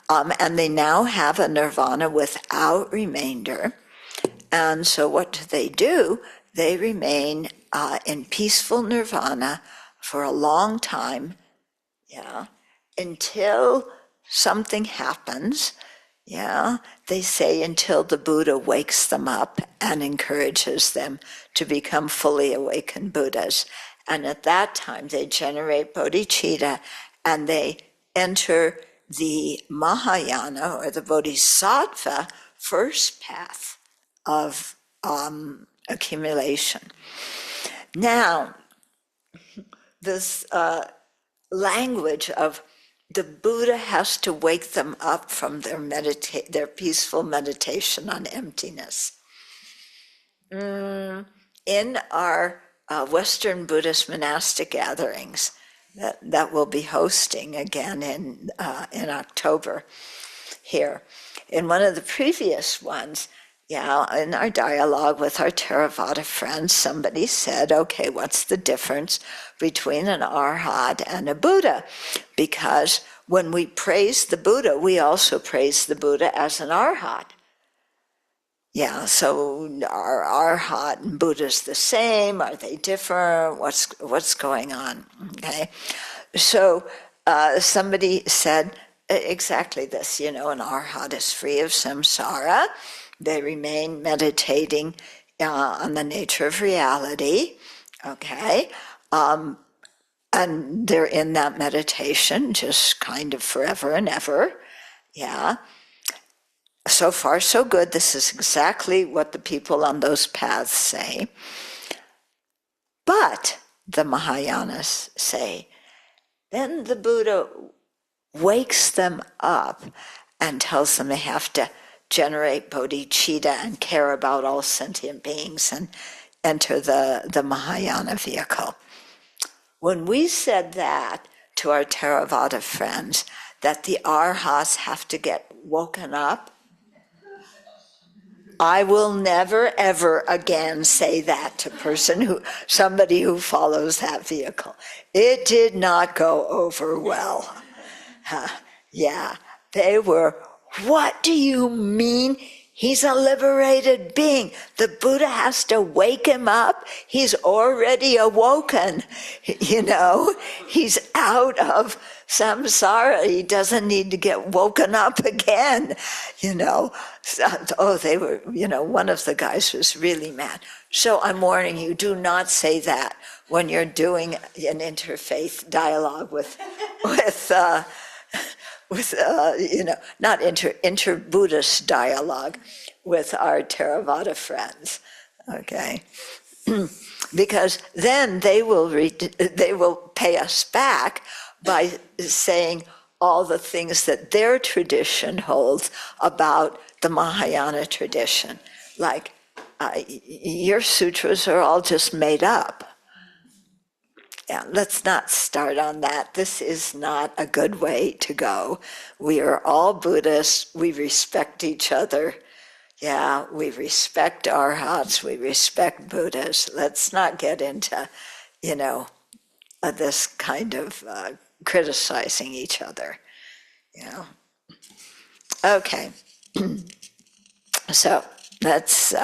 And they now have a nirvana without remainder. And so what do? They remain in peaceful nirvana for a long time, until something happens. They say until the Buddha wakes them up and encourages them to become fully awakened Buddhas. And at that time, they generate bodhicitta, and they enter the Mahayana, or the Bodhisattva, first path of accumulation. Now, this language of the Buddha has to wake them up from their peaceful meditation on emptiness. In our Western Buddhist monastic gatherings that we'll be hosting again in October here, in one of the previous ones, in our dialogue with our Theravada friends, somebody said, okay, what's the difference between an arhat and a Buddha? Because when we praise the Buddha, we also praise the Buddha as an arhat. So are arhat and Buddhas the same? Are they different? What's going on? Okay, so somebody said exactly this. An arhat is free of samsara. They remain meditating on the nature of reality, okay? And they're in that meditation just kind of forever and ever, So far, so good. This is exactly what the people on those paths say. But, the Mahayanas say, then the Buddha wakes them up and tells them they have to generate bodhicitta and care about all sentient beings and enter the Mahayana vehicle. When we said that to our Theravada friends, that the arhats have to get woken up, I will never, ever again say that to somebody who follows that vehicle. It did not go over well. Yeah, they were, what do you mean? He's a liberated being. The Buddha has to wake him up. He's already awoken. He's out of samsara. He doesn't need to get woken up again. They were, one of the guys was really mad. So I'm warning you, do not say that when you're doing an interfaith dialogue with not inter-Buddhist dialogue with our Theravada friends, okay? Because then they will pay us back by saying all the things that their tradition holds about the Mahayana tradition. Like, your sutras are all just made up. Yeah, let's not start on that. This is not a good way to go. We are all Buddhists. We respect each other. Yeah, we respect arhats. We respect Buddhists. Let's not get into, this kind of criticizing each other. Okay. So let's.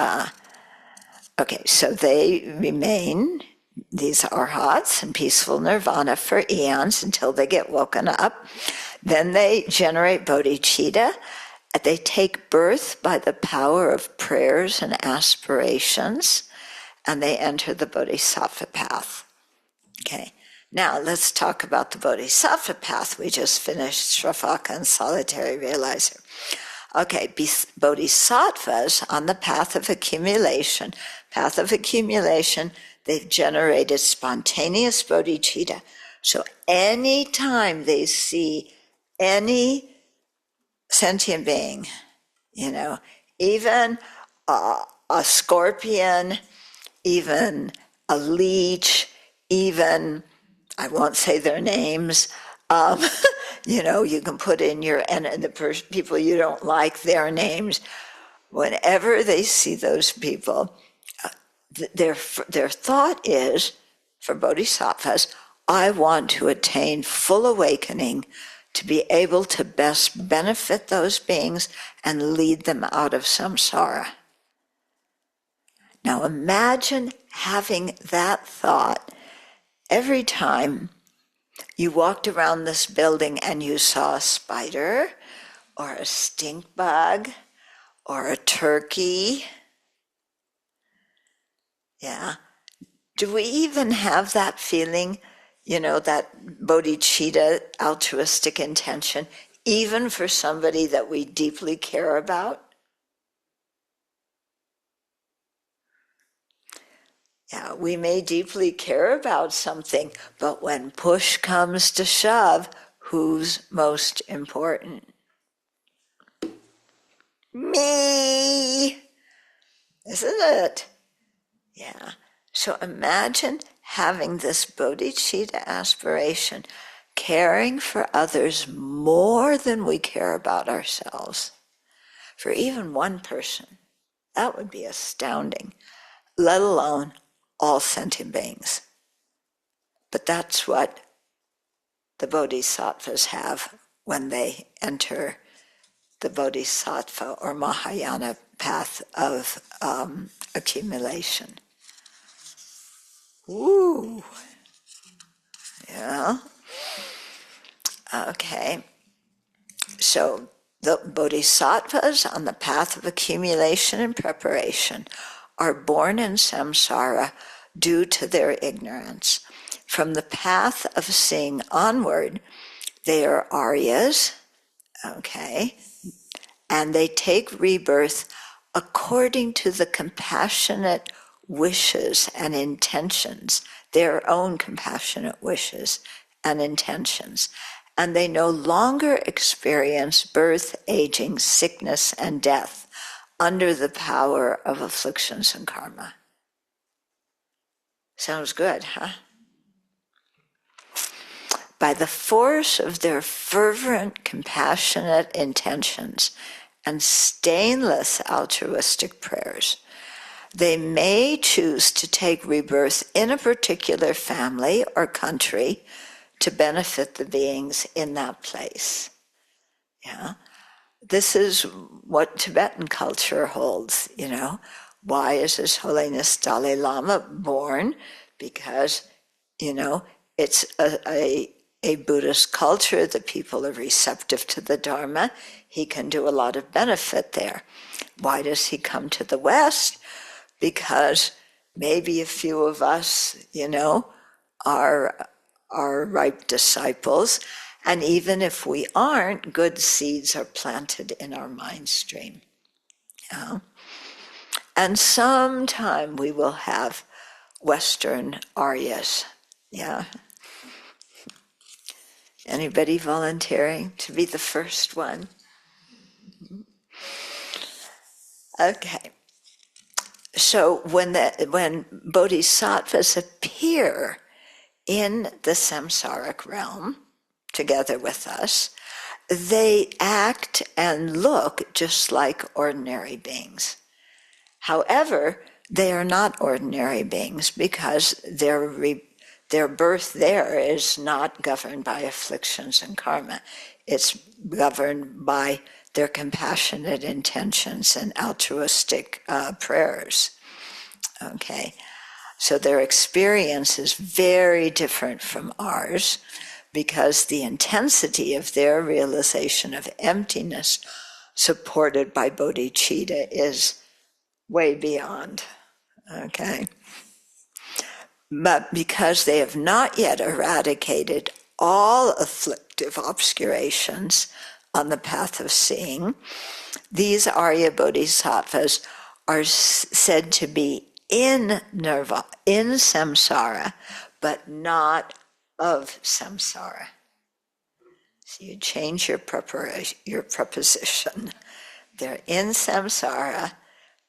So they remain. These arhats in peaceful nirvana for eons until they get woken up. Then they generate bodhicitta. They take birth by the power of prayers and aspirations, and they enter the bodhisattva path. Okay, now let's talk about the bodhisattva path. We just finished Sravaka and solitary realizer. Okay, bodhisattvas on the path of accumulation. They've generated spontaneous bodhicitta. So any time they see any sentient being, even a scorpion, even a leech, even, I won't say their names, you can put in the people you don't like, their names. Whenever they see those people, their thought is, for bodhisattvas, I want to attain full awakening to be able to best benefit those beings and lead them out of samsara. Now imagine having that thought every time you walked around this building and you saw a spider or a stink bug or a turkey. Yeah. Do we even have that feeling, that bodhicitta, altruistic intention, even for somebody that we deeply care about? Yeah, we may deeply care about something, but when push comes to shove, who's most important? Me! Isn't it? Yeah. So imagine having this bodhicitta aspiration, caring for others more than we care about ourselves. For even one person, that would be astounding, let alone all sentient beings. But that's what the bodhisattvas have when they enter the bodhisattva or Mahayana path of accumulation. Ooh. Yeah. Okay. So the bodhisattvas on the path of accumulation and preparation are born in samsara due to their ignorance. From the path of seeing onward, they are Aryas, okay, and they take rebirth according to the compassionate wishes and intentions, their own compassionate wishes and intentions. And they no longer experience birth, aging, sickness, and death under the power of afflictions and karma. Sounds good, huh? By the force of their fervent, compassionate intentions and stainless altruistic prayers. They may choose to take rebirth in a particular family or country to benefit the beings in that place. Yeah. This is what Tibetan culture holds, you know. Why is His Holiness Dalai Lama born? Because, you know, it's a Buddhist culture. The people are receptive to the Dharma. He can do a lot of benefit there. Why does he come to the West? Because maybe a few of us, you know, are ripe disciples. And even if we aren't, good seeds are planted in our mind stream. Yeah? And sometime we will have Western Aryas. Yeah. Anybody volunteering to be the first one? Okay. So when bodhisattvas appear in the samsaric realm together with us, they act and look just like ordinary beings. However, they are not ordinary beings because their birth there is not governed by afflictions and karma. It's governed by their compassionate intentions and altruistic prayers. Okay, so their experience is very different from ours because the intensity of their realization of emptiness supported by bodhicitta is way beyond. Okay. But because they have not yet eradicated all afflictive obscurations on the path of seeing, these Arya Bodhisattvas are said to be in Nirvana, in samsara, but not of samsara. So you change your preposition. They're in samsara,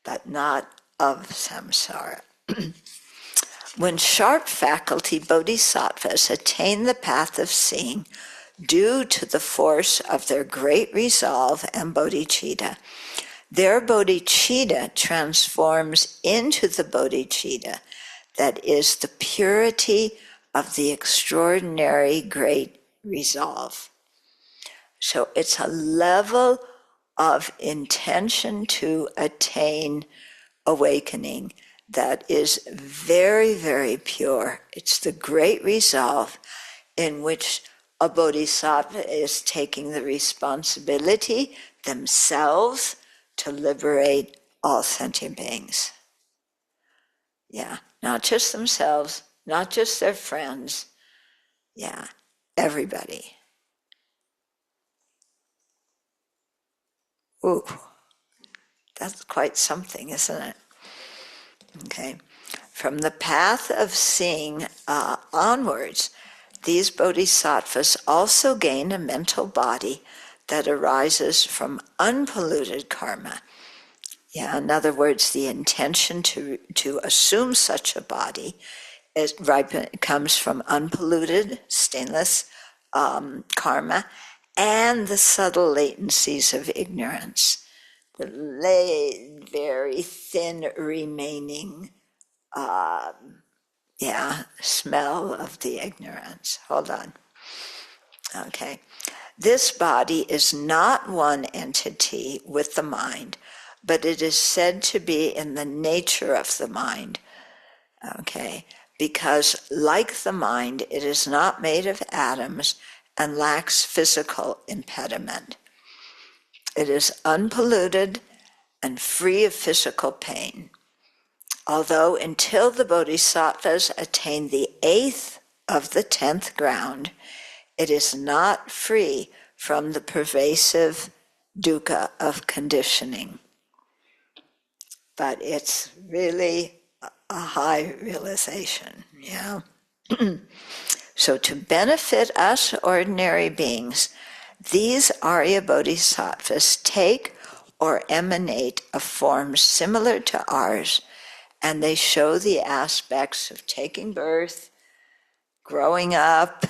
but not of samsara. When sharp faculty bodhisattvas attain the path of seeing due to the force of their great resolve and bodhicitta, their bodhicitta transforms into the bodhicitta that is the purity of the extraordinary great resolve. So it's a level of intention to attain awakening that is very, very pure. It's the great resolve in which a bodhisattva is taking the responsibility themselves to liberate all sentient beings. Yeah, not just themselves, not just their friends. Yeah, everybody. Ooh, that's quite something, isn't it? Okay. From the path of seeing onwards, these bodhisattvas also gain a mental body that arises from unpolluted karma. Yeah, in other words, the intention to assume such a body comes from unpolluted, stainless karma and the subtle latencies of ignorance. The very thin remaining smell of the ignorance. Hold on. Okay. This body is not one entity with the mind, but it is said to be in the nature of the mind. Okay. Because like the mind, it is not made of atoms and lacks physical impediment. It is unpolluted and free of physical pain. Although until the bodhisattvas attain the 8th of the 10th ground, it is not free from the pervasive dukkha of conditioning. But it's really a high realization, yeah? So to benefit us ordinary beings, these Arya Bodhisattvas take or emanate a form similar to ours, and they show the aspects of taking birth, growing up,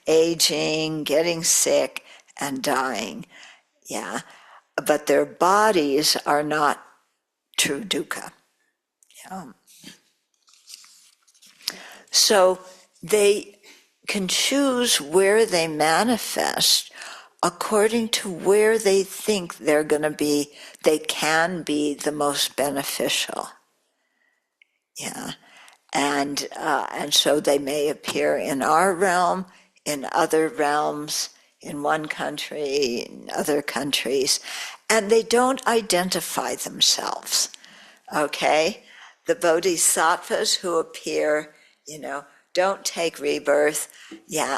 aging, getting sick, and dying. Yeah. but their bodies are not true dukkha. So they can choose where they manifest according to where they think they can be the most beneficial. Yeah. And so they may appear in our realm, in other realms, in one country, in other countries, and they don't identify themselves, okay? The bodhisattvas who appear, don't take rebirth,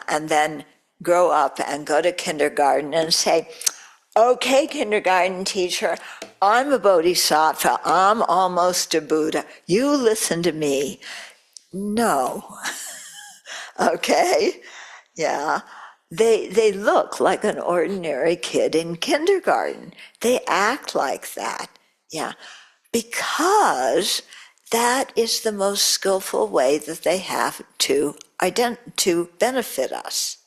and then grow up and go to kindergarten and say, okay, kindergarten teacher, I'm a bodhisattva, I'm almost a Buddha, you listen to me. No. Okay? Yeah. They look like an ordinary kid in kindergarten. They act like that. Yeah. Because that is the most skillful way that they have to benefit us.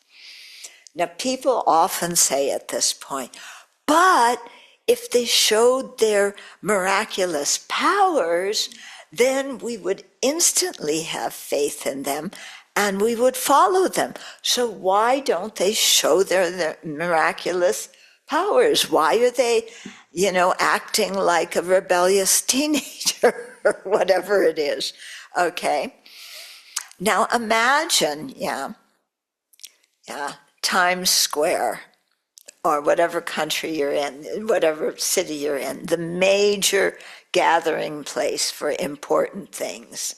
Now, people often say at this point, but if they showed their miraculous powers, then we would instantly have faith in them and we would follow them. So why don't they show their miraculous powers? Why are they, acting like a rebellious teenager or whatever it is? Okay. Now imagine, Times Square, or whatever country you're in, whatever city you're in, the major gathering place for important things.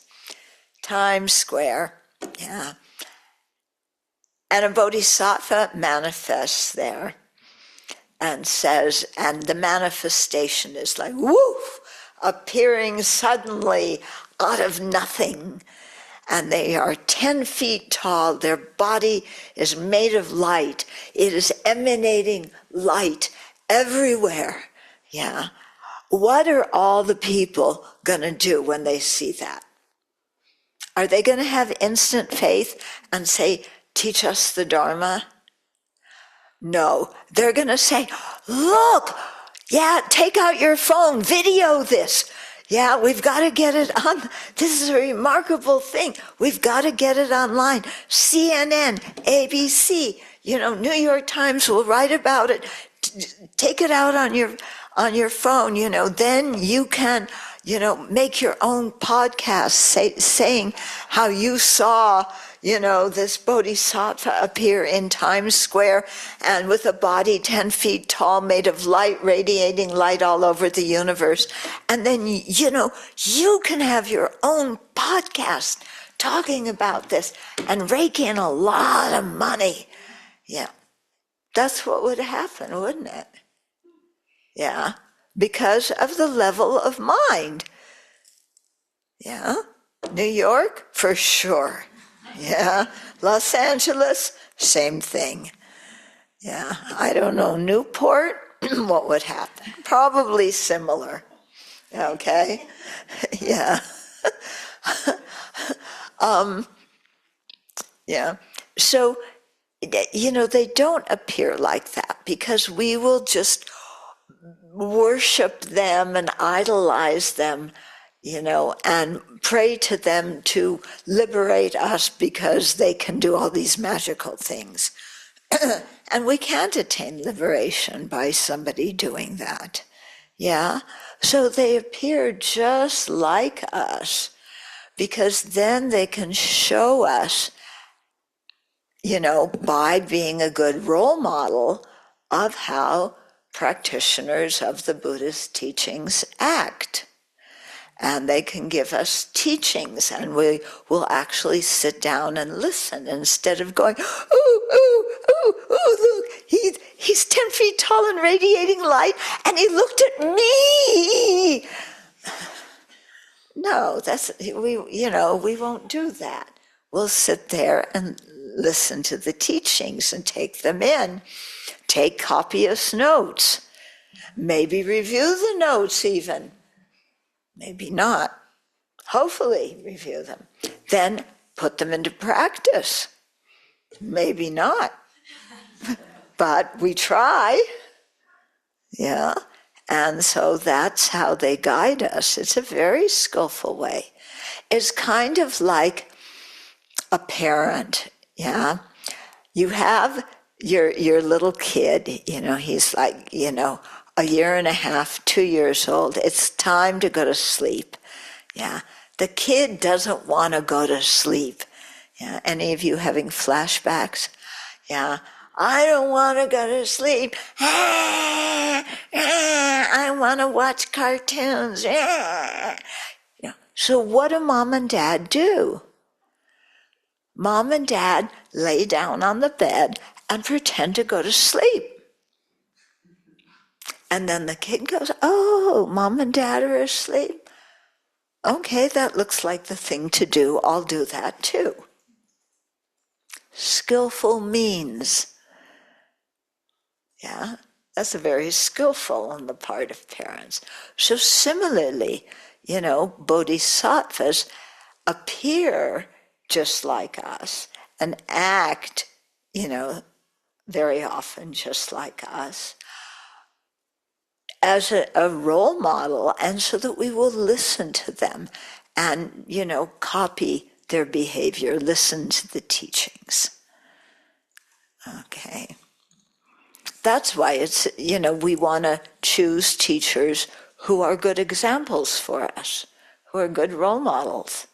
Times Square, And a bodhisattva manifests there and says, and the manifestation is like, woof, appearing suddenly out of nothing. And they are 10 feet tall. Their body is made of light. It is emanating light everywhere. Yeah. What are all the people going to do when they see that? Are they going to have instant faith and say, teach us the Dharma? No. They're going to say, look, take out your phone, video this. Yeah, we've got to get it on. This is a remarkable thing. We've got to get it online. CNN, ABC, New York Times will write about it. Take it out on your phone, then you can, make your own podcast saying how you saw, this bodhisattva appear in Times Square and with a body 10 feet tall, made of light, radiating light all over the universe. And then, you can have your own podcast talking about this and rake in a lot of money. Yeah. That's what would happen, wouldn't it? Yeah. Because of the level of mind. Yeah. New York, for sure. Yeah. Los Angeles, same thing. Yeah. I don't know. Newport, what would happen? Probably similar. Okay. Yeah. Yeah. So, they don't appear like that because we will just worship them and idolize them, and pray to them to liberate us because they can do all these magical things. And we can't attain liberation by somebody doing that. Yeah? So they appear just like us because then they can show us, by being a good role model of how practitioners of the Buddhist teachings act. And they can give us teachings, and we will actually sit down and listen instead of going, ooh, look, he's 10 feet tall and radiating light, and he looked at me. No, we won't do that. We'll sit there and listen to the teachings and take them in. Take copious notes. Maybe review the notes even. Maybe not. Hopefully review them. Then put them into practice. Maybe not. But we try. Yeah. And so that's how they guide us. It's a very skillful way. It's kind of like a parent, yeah? You have your little kid, he's like, a year and a half, 2 years old. It's time to go to sleep, yeah? The kid doesn't want to go to sleep. Yeah? Any of you having flashbacks? Yeah. I don't want to go to sleep. I want to watch cartoons. So what do mom and dad do? Mom and dad lay down on the bed and pretend to go to sleep. And then the kid goes, oh, mom and dad are asleep. Okay, that looks like the thing to do. I'll do that too. Skillful means. Yeah, that's very skillful on the part of parents. So similarly, bodhisattvas appear just like us and act, very often just like us as a role model, and so that we will listen to them and, copy their behavior, listen to the teachings. Okay. That's why it's, we want to choose teachers who are good examples for us, who are good role models.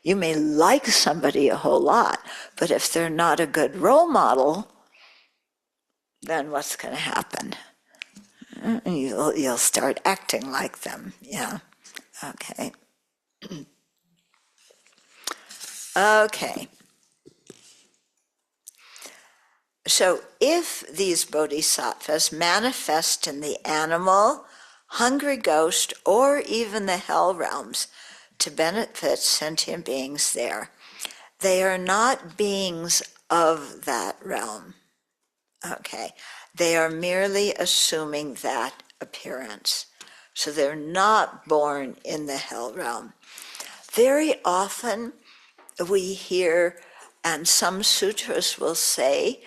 You may like somebody a whole lot, but if they're not a good role model, then what's going to happen? You'll start acting like them. Yeah. Okay. Okay. So if these bodhisattvas manifest in the animal, hungry ghost, or even the hell realms to benefit sentient beings there, they are not beings of that realm. Okay. They are merely assuming that appearance. So they're not born in the hell realm. Very often we hear, and some sutras will say,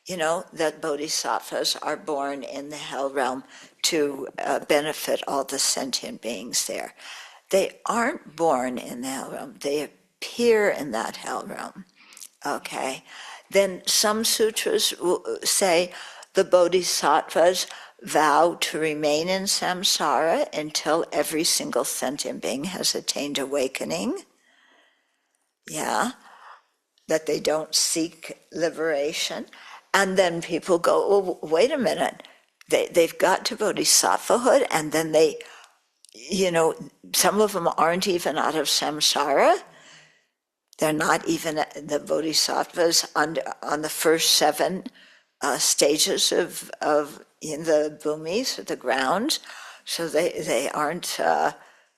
that bodhisattvas are born in the hell realm to benefit all the sentient beings there. They aren't born in the hell realm. They appear in that hell realm. Okay. Then some sutras will say the bodhisattvas vow to remain in samsara until every single sentient being has attained awakening. Yeah. That they don't seek liberation. And then people go, oh, wait a minute. They've got to bodhisattvahood, and then they, some of them aren't even out of samsara. They're not even the bodhisattvas on the first 7 stages of in the bhumis, the ground. So they aren't,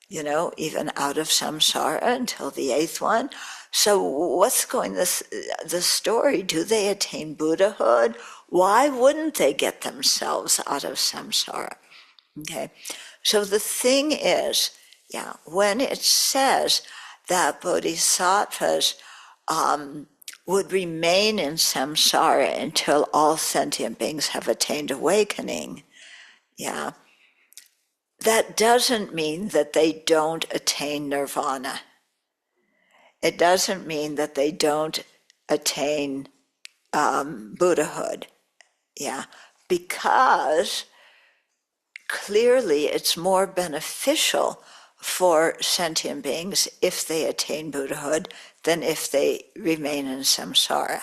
even out of samsara until the 8th one. So what's the story? Do they attain Buddhahood? Why wouldn't they get themselves out of samsara? Okay. So the thing is, when it says that bodhisattvas would remain in samsara until all sentient beings have attained awakening, that doesn't mean that they don't attain nirvana. It doesn't mean that they don't attain Buddhahood, because clearly it's more beneficial for sentient beings if they attain Buddhahood than if they remain in samsara,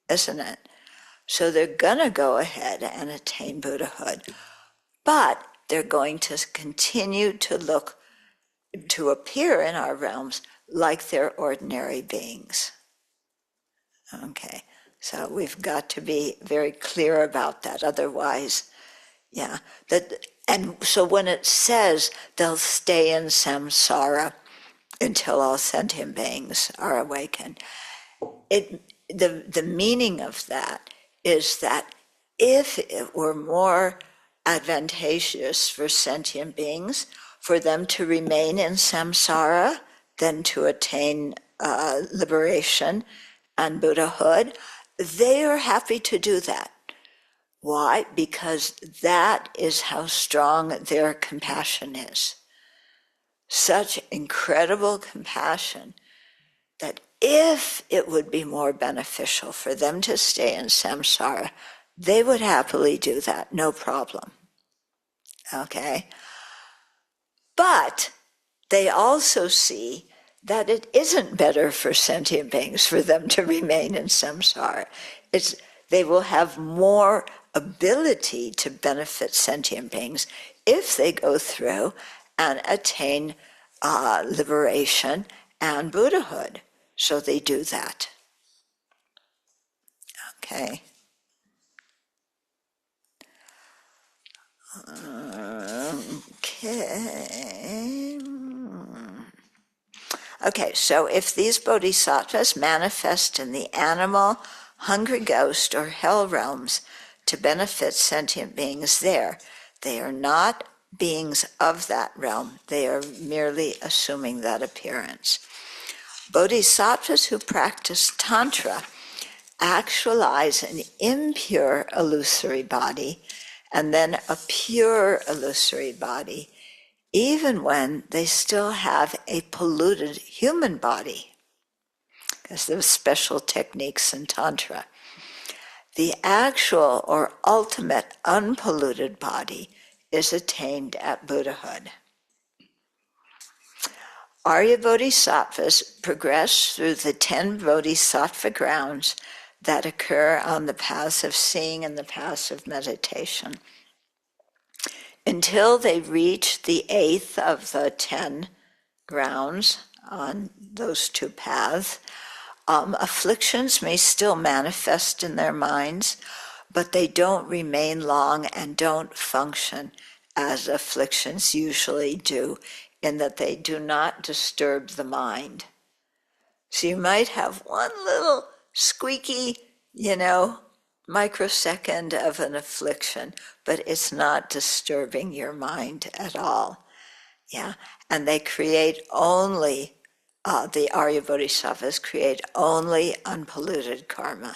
isn't it? So they're going to go ahead and attain Buddhahood, but they're going to continue to appear in our realms like they're ordinary beings. Okay, so we've got to be very clear about that. Otherwise, and so when it says they'll stay in samsara until all sentient beings are awakened, the meaning of that is that if it were more advantageous for sentient beings for them to remain in samsara than to attain liberation and Buddhahood, they are happy to do that. Why? Because that is how strong their compassion is. Such incredible compassion that if it would be more beneficial for them to stay in samsara, they would happily do that, no problem. Okay? But they also see that it isn't better for sentient beings for them to remain in samsara. They will have more ability to benefit sentient beings if they go through and attain liberation and Buddhahood. So they do that. Okay. Okay, so if these bodhisattvas manifest in the animal, hungry ghost, or hell realms to benefit sentient beings there, they are not beings of that realm. They are merely assuming that appearance. Bodhisattvas who practice Tantra actualize an impure illusory body and then a pure illusory body, even when they still have a polluted human body, because there's special techniques in Tantra. The actual or ultimate unpolluted body is attained at Buddhahood. Arya Bodhisattvas progress through the 10 Bodhisattva grounds that occur on the paths of seeing and the paths of meditation, until they reach the 8th of the 10 grounds on those two paths. Afflictions may still manifest in their minds, but they don't remain long and don't function as afflictions usually do, in that they do not disturb the mind. So you might have one little squeaky, microsecond of an affliction, but it's not disturbing your mind at all. Yeah, and they create only, the Arya Bodhisattvas create only unpolluted karma.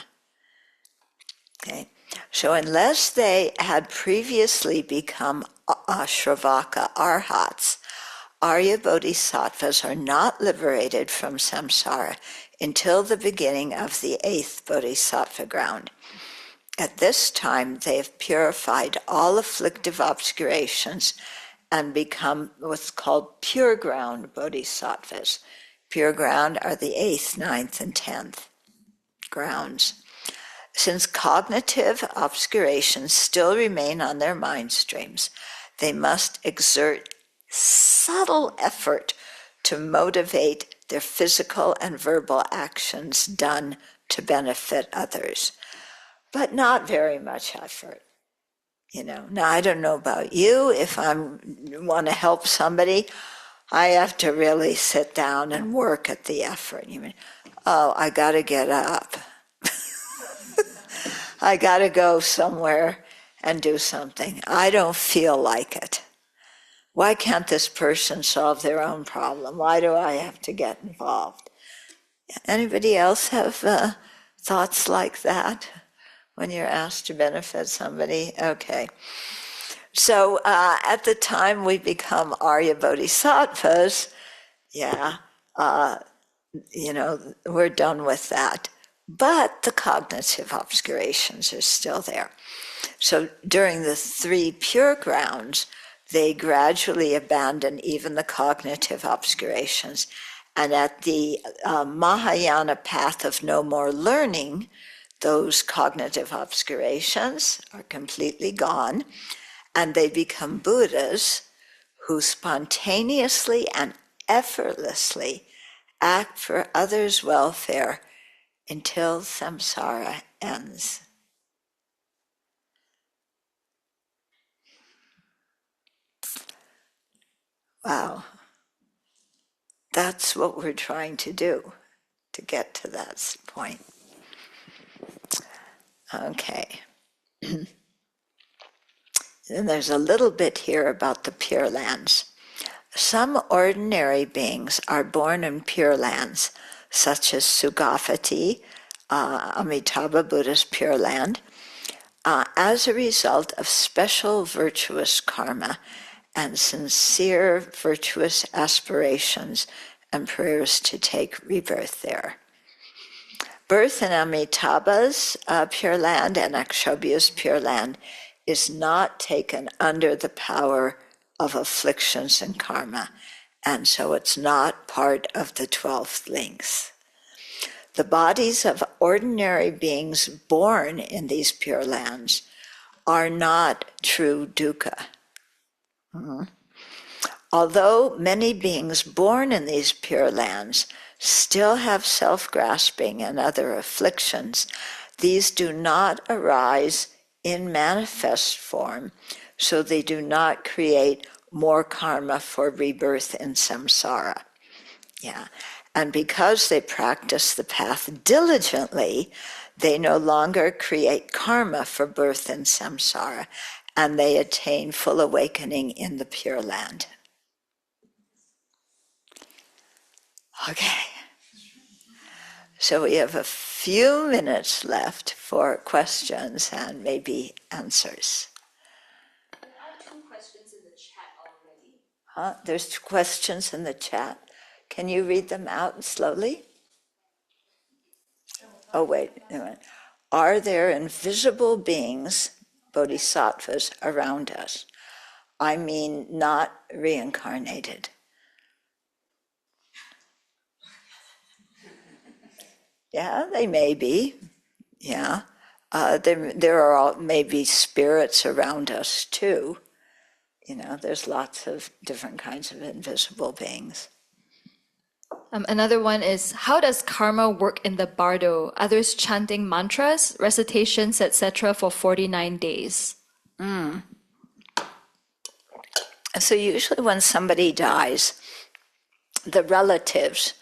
Okay, so unless they had previously become Shravaka Arhats, Arya Bodhisattvas are not liberated from samsara until the beginning of the 8th Bodhisattva ground. At this time, they have purified all afflictive obscurations and become what's called pure ground bodhisattvas. Pure ground are the 8th, 9th, and 10th grounds. Since cognitive obscurations still remain on their mind streams, they must exert subtle effort to motivate their physical and verbal actions done to benefit others. But not very much effort. Now I don't know about you. If I want to help somebody, I have to really sit down and work at the effort. I got to get up. I got to go somewhere and do something. I don't feel like it. Why can't this person solve their own problem? Why do I have to get involved? Anybody else have thoughts like that when you're asked to benefit somebody? Okay. So at the time we become Arya Bodhisattvas, we're done with that. But the cognitive obscurations are still there. So during the 3 pure grounds, they gradually abandon even the cognitive obscurations. And at the Mahayana path of no more learning, those cognitive obscurations are completely gone, and they become Buddhas who spontaneously and effortlessly act for others' welfare until samsara ends. Wow. That's what we're trying to do, to get to that point. Okay. And there's a little bit here about the Pure Lands. Some ordinary beings are born in Pure Lands, such as Sugavati, Amitabha Buddha's Pure Land, as a result of special virtuous karma and sincere virtuous aspirations and prayers to take rebirth there. Birth in Amitabha's Pure Land and Akshobhya's Pure Land is not taken under the power of afflictions and karma, and so it's not part of the 12th links. The bodies of ordinary beings born in these Pure Lands are not true dukkha. Although many beings born in these Pure Lands still have self-grasping and other afflictions, these do not arise in manifest form, so they do not create more karma for rebirth in samsara. Yeah. And because they practice the path diligently, they no longer create karma for birth in samsara, and they attain full awakening in the Pure Land. Okay. So we have a few minutes left for questions and maybe answers. There are 2 questions in the chat already. There's 2 questions in the chat. Can you read them out slowly? Oh, wait. Are there invisible beings, bodhisattvas, around us? I mean, not reincarnated. Yeah, they may be. Yeah. There are maybe spirits around us too. There's lots of different kinds of invisible beings. Another one is, how does karma work in the bardo? Others chanting mantras, recitations, etc. for 49 days. So usually when somebody dies, the relatives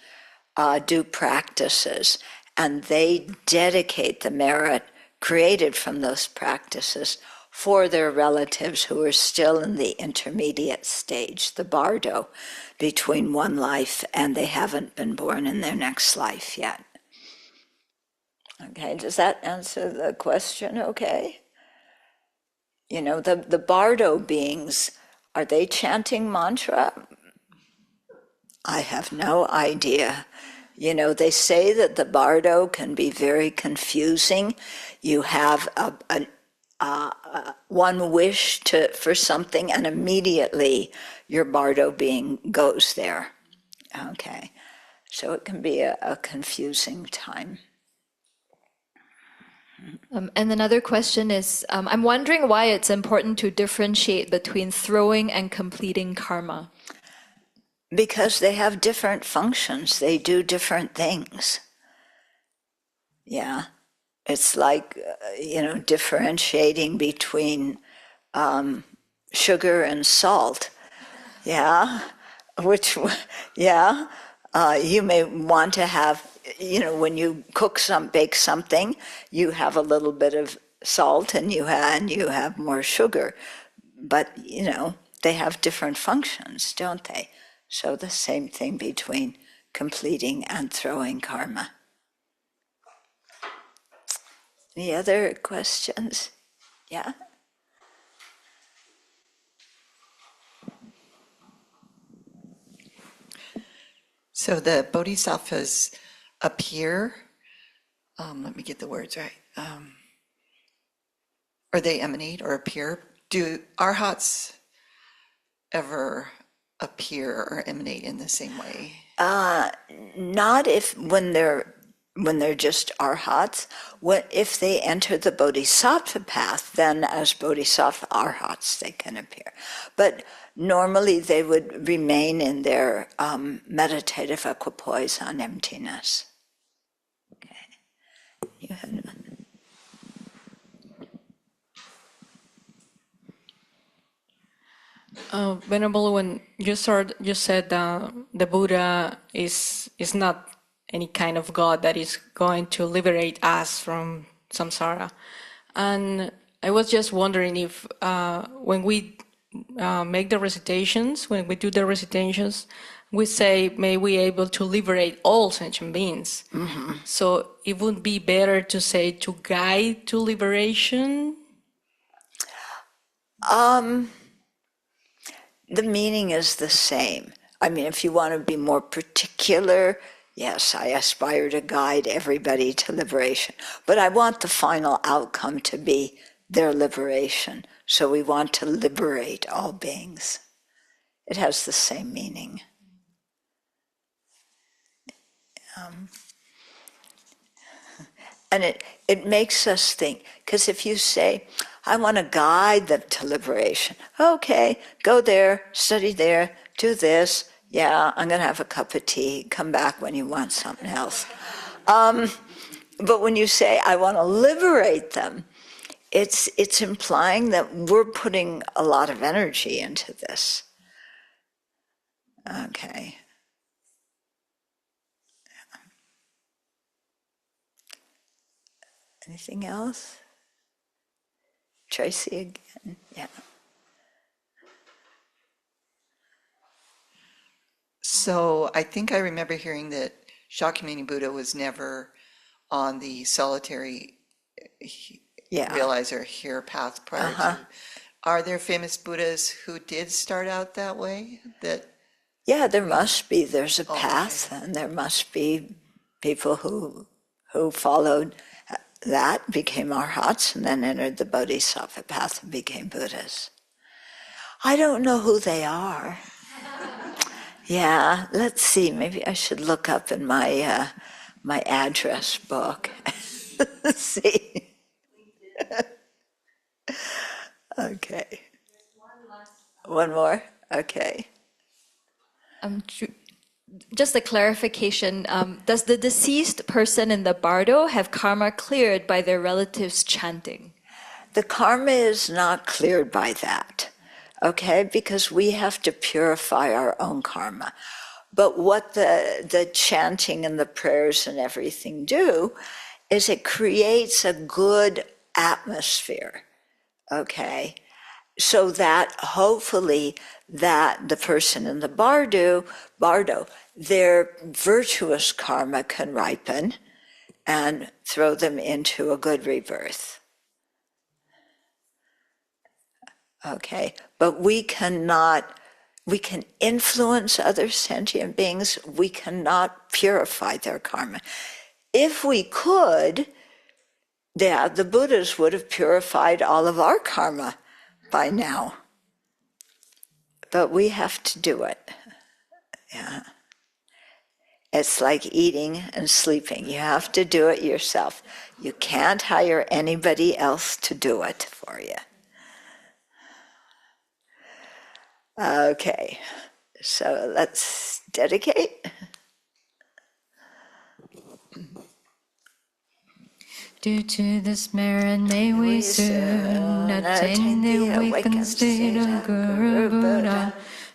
do practices, and they dedicate the merit created from those practices for their relatives who are still in the intermediate stage, the bardo, between one life and they haven't been born in their next life yet. Okay, does that answer the question okay? The bardo beings, are they chanting mantra? I have no idea. They say that the bardo can be very confusing. You have one wish for something, and immediately your bardo being goes there. Okay, so it can be a confusing time. And another question is, I'm wondering why it's important to differentiate between throwing and completing karma. Because they have different functions, they do different things. Yeah, it's like, differentiating between sugar and salt. Yeah, you may want to have, when you bake something, you have a little bit of salt and you have more sugar. But, they have different functions, don't they? So the same thing between completing and throwing karma. Any other questions? Yeah? So the bodhisattvas appear, let me get the words right, or they emanate or appear. Do arhats ever appear or emanate in the same way? Not when they're just arhats. If they enter the bodhisattva path, then as bodhisattva arhats they can appear. But normally they would remain in their meditative equipoise on emptiness. Okay. You had one. Venerable, when you said the Buddha is not any kind of God that is going to liberate us from samsara, and I was just wondering if when we make the recitations, when we do the recitations, we say, may we able to liberate all sentient beings. Mm-hmm. So it would be better to say to guide to liberation The meaning is the same. I mean, if you want to be more particular, yes, I aspire to guide everybody to liberation. But I want the final outcome to be their liberation. So we want to liberate all beings. It has the same meaning. And it makes us think, because if you say, I want to guide them to liberation, okay, go there, study there, do this, yeah, I'm going to have a cup of tea, come back when you want something else. But when you say, I want to liberate them, it's implying that we're putting a lot of energy into this. Okay. Anything else? Tracy again, yeah. So I think I remember hearing that Shakyamuni Buddha was never on the solitary realizer here path prior to. Are there famous Buddhas who did start out that way? Yeah, there must be. There's a path, and there must be people who followed that, became arhats, and then entered the bodhisattva path and became Buddhas. I don't know who they are. Yeah, let's see. Maybe I should look up in my my address book. Let's see. Okay. One more? Okay. Just a clarification, does the deceased person in the bardo have karma cleared by their relatives chanting? The karma is not cleared by that, okay? Because we have to purify our own karma. But what the chanting and the prayers and everything do is it creates a good atmosphere, okay? So that hopefully that the person in the bardo, their virtuous karma can ripen and throw them into a good rebirth. Okay, but we can influence other sentient beings, we cannot purify their karma. If we could, yeah, the Buddhas would have purified all of our karma by now. But we have to do it. Yeah. It's like eating and sleeping. You have to do it yourself. You can't hire anybody else to do it for you. Okay, so let's dedicate. Due to this merit, may we soon attain the awakened state of Guru Buddha,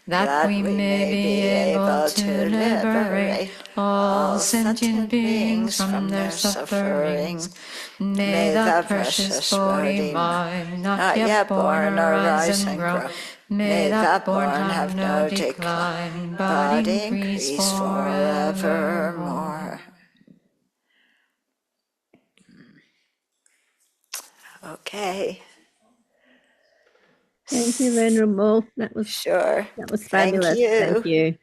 that we may be able to liberate all sentient beings from their sufferings. May the precious Bodhi mind, not yet born, arise and grow. May that born have no decline, but increase forevermore. Okay. Thank you, Venerable. That was Sure. That was Thank fabulous. you. Thank you.